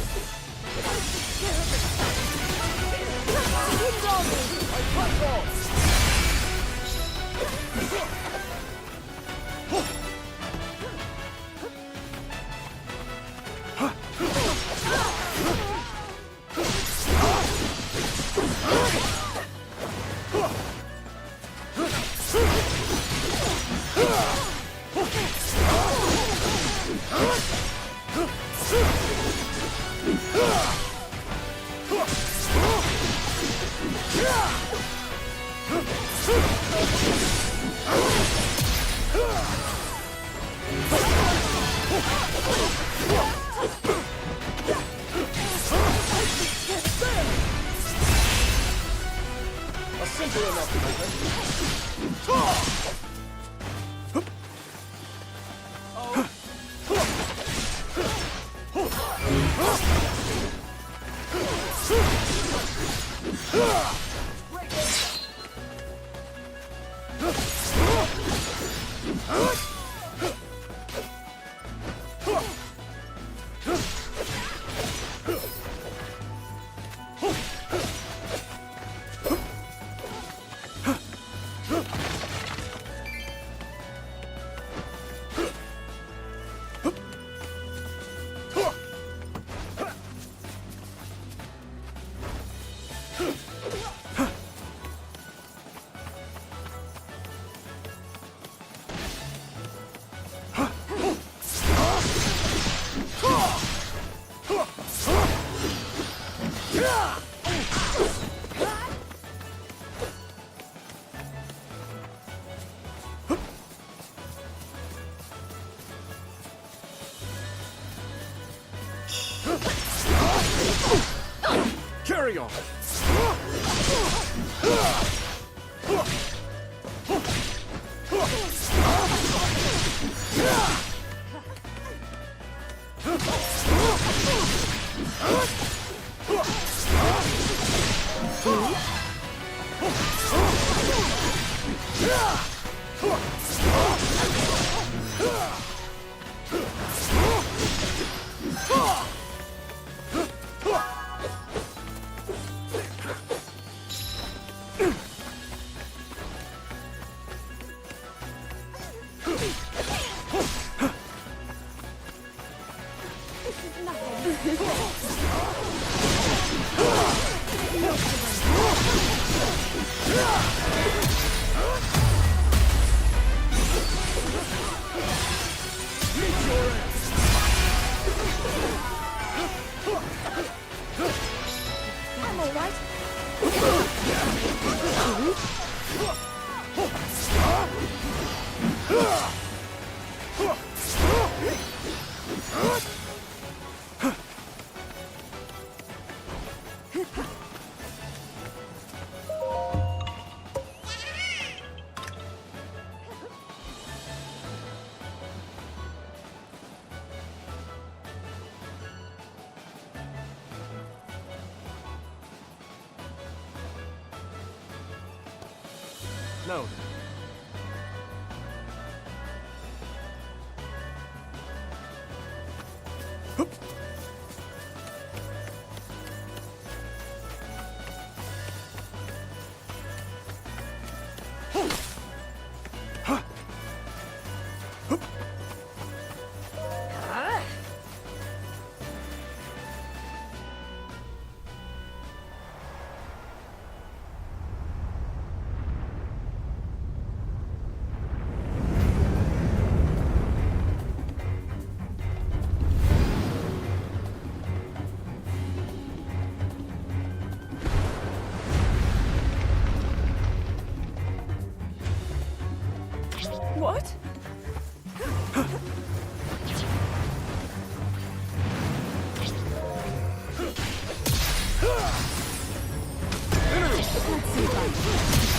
A simple enough Carry on! No. What?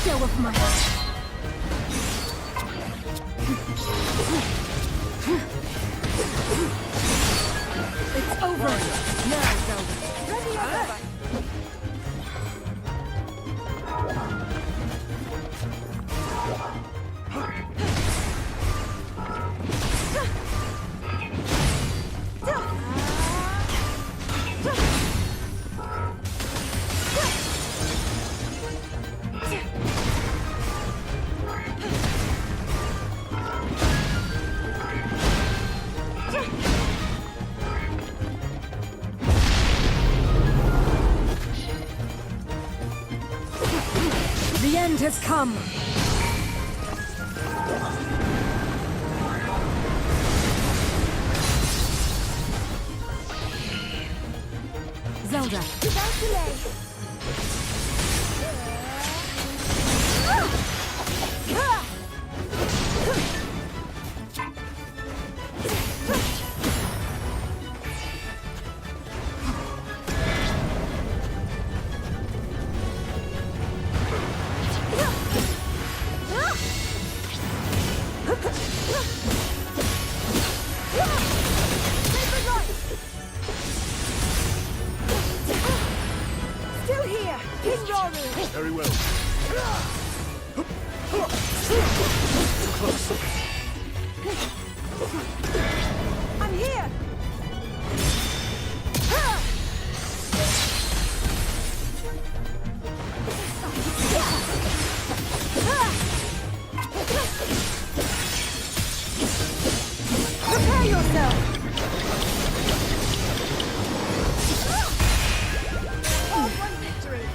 Show of my It's over. Now it's over. Ready up. The end has come. Zelda. Without delay. Still here! King Hyrule! Very well. I'm here! Prepare yourself! All one victory!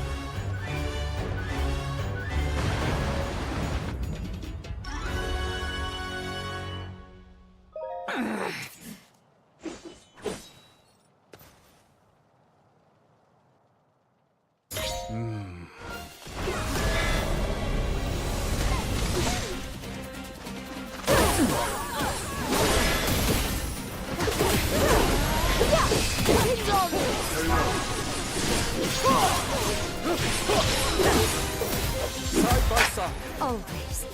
Always.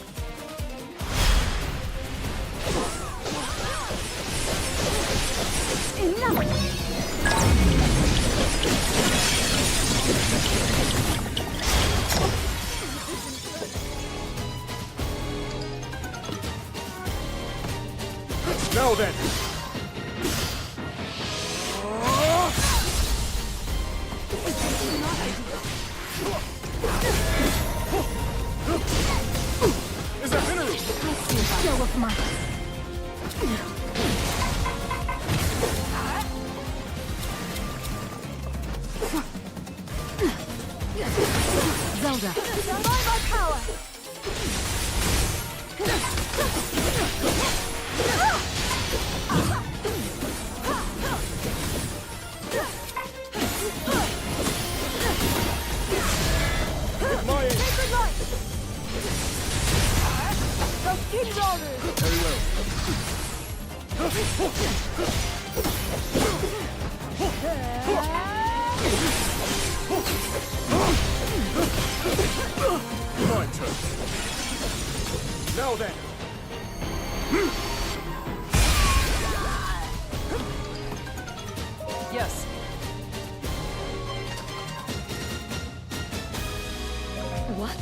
Now then! Is that Hyrule? Go of mine. Zelda. By my power! My aim. Sacred light! Of King Hyrule! Very well. My turn. Now then. Yes. What?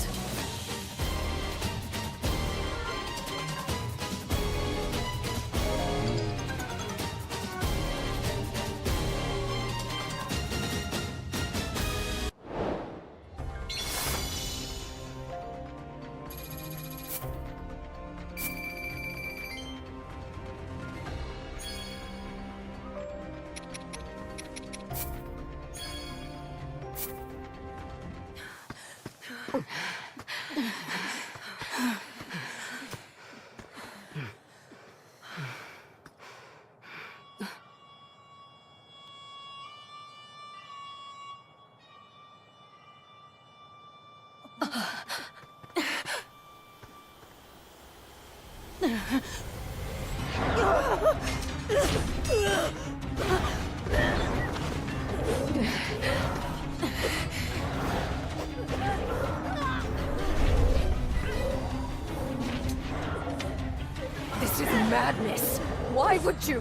This is madness. Why would you?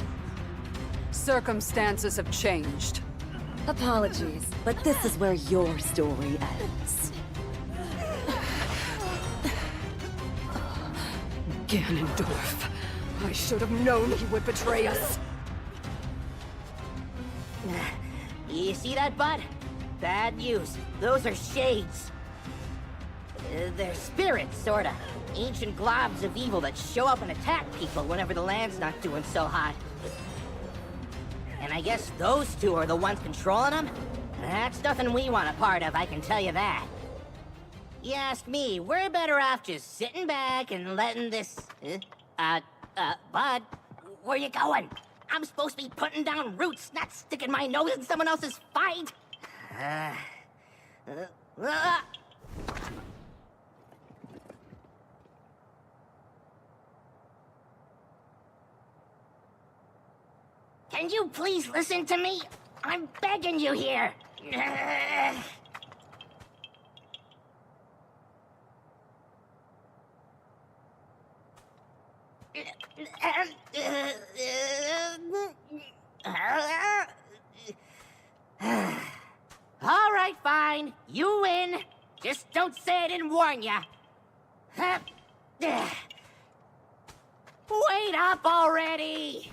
Circumstances have changed. Apologies, but this is where your story ends. Ganondorf. I should have known he would betray us. You see that, bud? Bad news. Those are shades. They're spirits, sorta. Ancient globs of evil that show up and attack people whenever the land's not doing so hot. And I guess those two are the ones controlling them? That's nothing we want a part of, I can tell you that. You ask me, we're better off just sitting back and letting this... Bud, where you going? I'm supposed to be putting down roots, not sticking my nose in someone else's fight. Can you please listen to me? I'm begging you here. All right, fine. You win. Just don't say I didn't warn ya. Wait up already!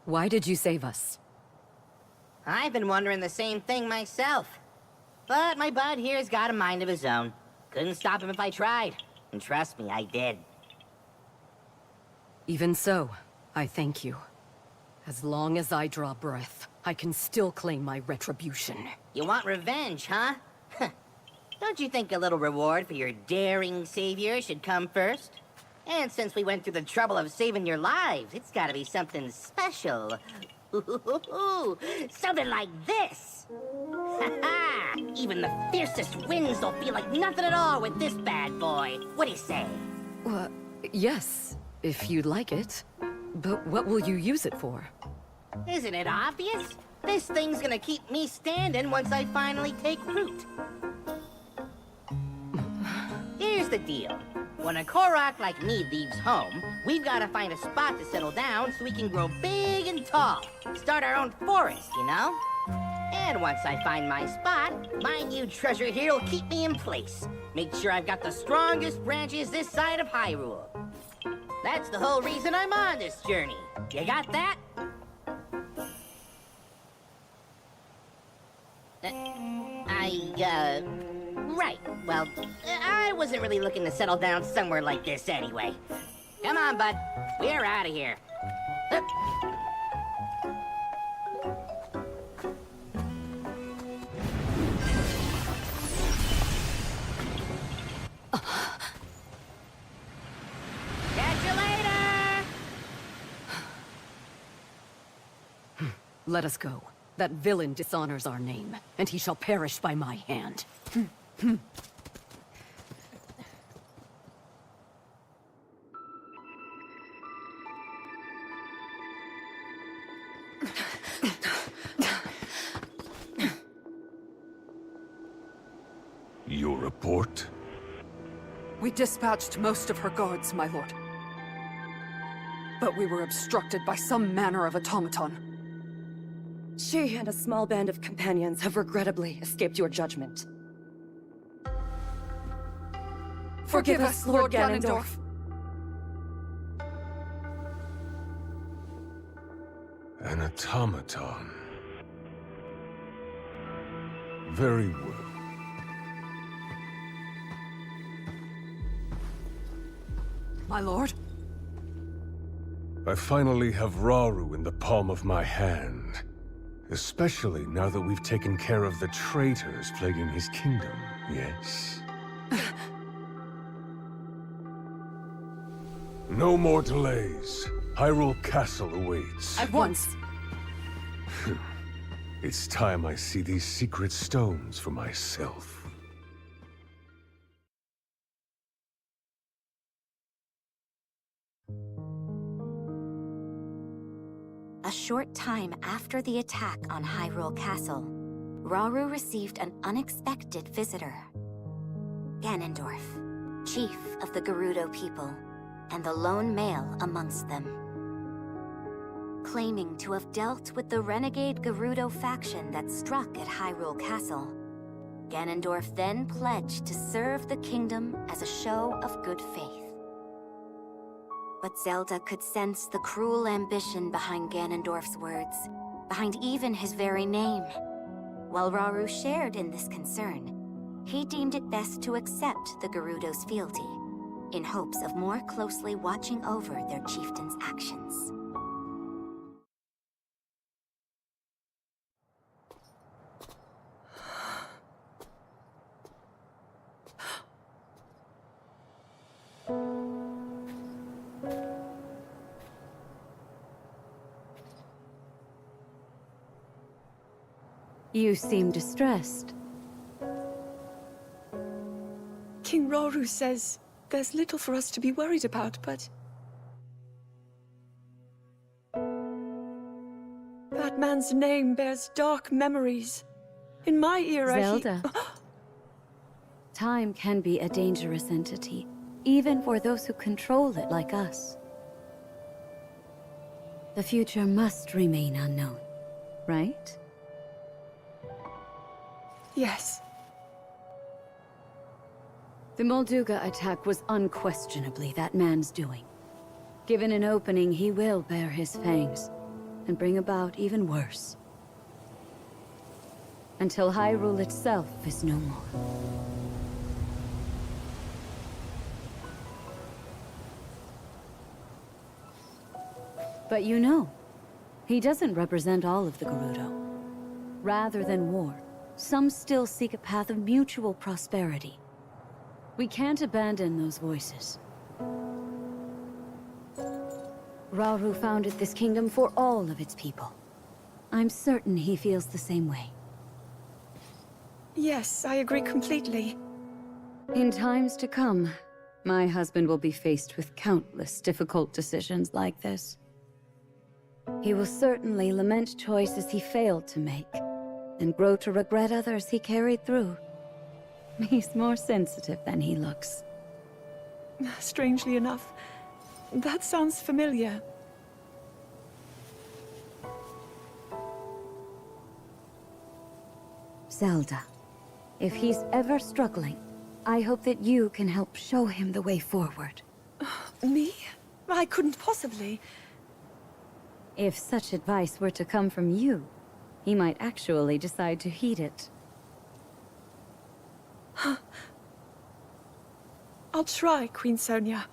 Why did you save us? I've been wondering the same thing myself. But my bud here's got a mind of his own. Couldn't stop him if I tried. And trust me, I did. Even so, I thank you. As long as I draw breath, I can still claim my retribution. You want revenge, huh? Don't you think a little reward for your daring savior should come first? And since we went through the trouble of saving your lives, it's gotta be something special. Ooh, something like this! Ha-ha! Even the fiercest winds don't feel like nothing at all with this bad boy. What do you say? Well, yes, if you'd like it. But what will you use it for? Isn't it obvious? This thing's gonna keep me standing once I finally take root. Here's the deal. When a Korok like me leaves home, we've got to find a spot to settle down so we can grow big and tall. Start our own forest, you know? And once I find my spot, my new treasure here will keep me in place. Make sure I've got the strongest branches this side of Hyrule. That's the whole reason I'm on this journey. You got that? Right. Well, I wasn't really looking to settle down somewhere like this anyway. Come on, bud. We're out of here. Catch you later! Let us go. That villain dishonors our name, and he shall perish by my hand. Your report? We dispatched most of her guards, my lord. But we were obstructed by some manner of automaton. She and a small band of companions have regrettably escaped your judgment. Forgive us, Lord Ganondorf. An automaton. Very well. My lord? I finally have Rauru in the palm of my hand. Especially now that we've taken care of the traitors plaguing his kingdom, yes? No more delays. Hyrule Castle awaits. At once! It's time I see these secret stones for myself. A short time after the attack on Hyrule Castle, Rauru received an unexpected visitor. Ganondorf, chief of the Gerudo people, and the lone male amongst them. Claiming to have dealt with the renegade Gerudo faction that struck at Hyrule Castle, Ganondorf then pledged to serve the kingdom as a show of good faith. But Zelda could sense the cruel ambition behind Ganondorf's words, behind even his very name. While Rauru shared in this concern, he deemed it best to accept the Gerudo's fealty, in hopes of more closely watching over their chieftain's actions. You seem distressed. King Rauru says there's little for us to be worried about, but... that man's name bears dark memories. In my era, Zelda. Time can be a dangerous entity, even for those who control it like us. The future must remain unknown, right? Yes. The Molduga attack was unquestionably that man's doing. Given an opening, he will bare his fangs, and bring about even worse. Until Hyrule itself is no more. But you know, he doesn't represent all of the Gerudo. Rather than war, some still seek a path of mutual prosperity. We can't abandon those voices. Rauru founded this kingdom for all of its people. I'm certain he feels the same way. Yes, I agree completely. In times to come, my husband will be faced with countless difficult decisions like this. He will certainly lament choices he failed to make, and grow to regret others he carried through. He's more sensitive than he looks. Strangely enough, that sounds familiar. Zelda, if he's ever struggling, I hope that you can help show him the way forward. Me? I couldn't possibly. If such advice were to come from you, he might actually decide to heed it. I'll try, Queen Sonia.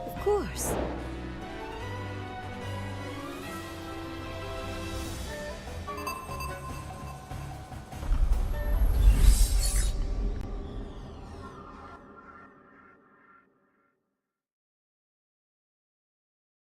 Of course.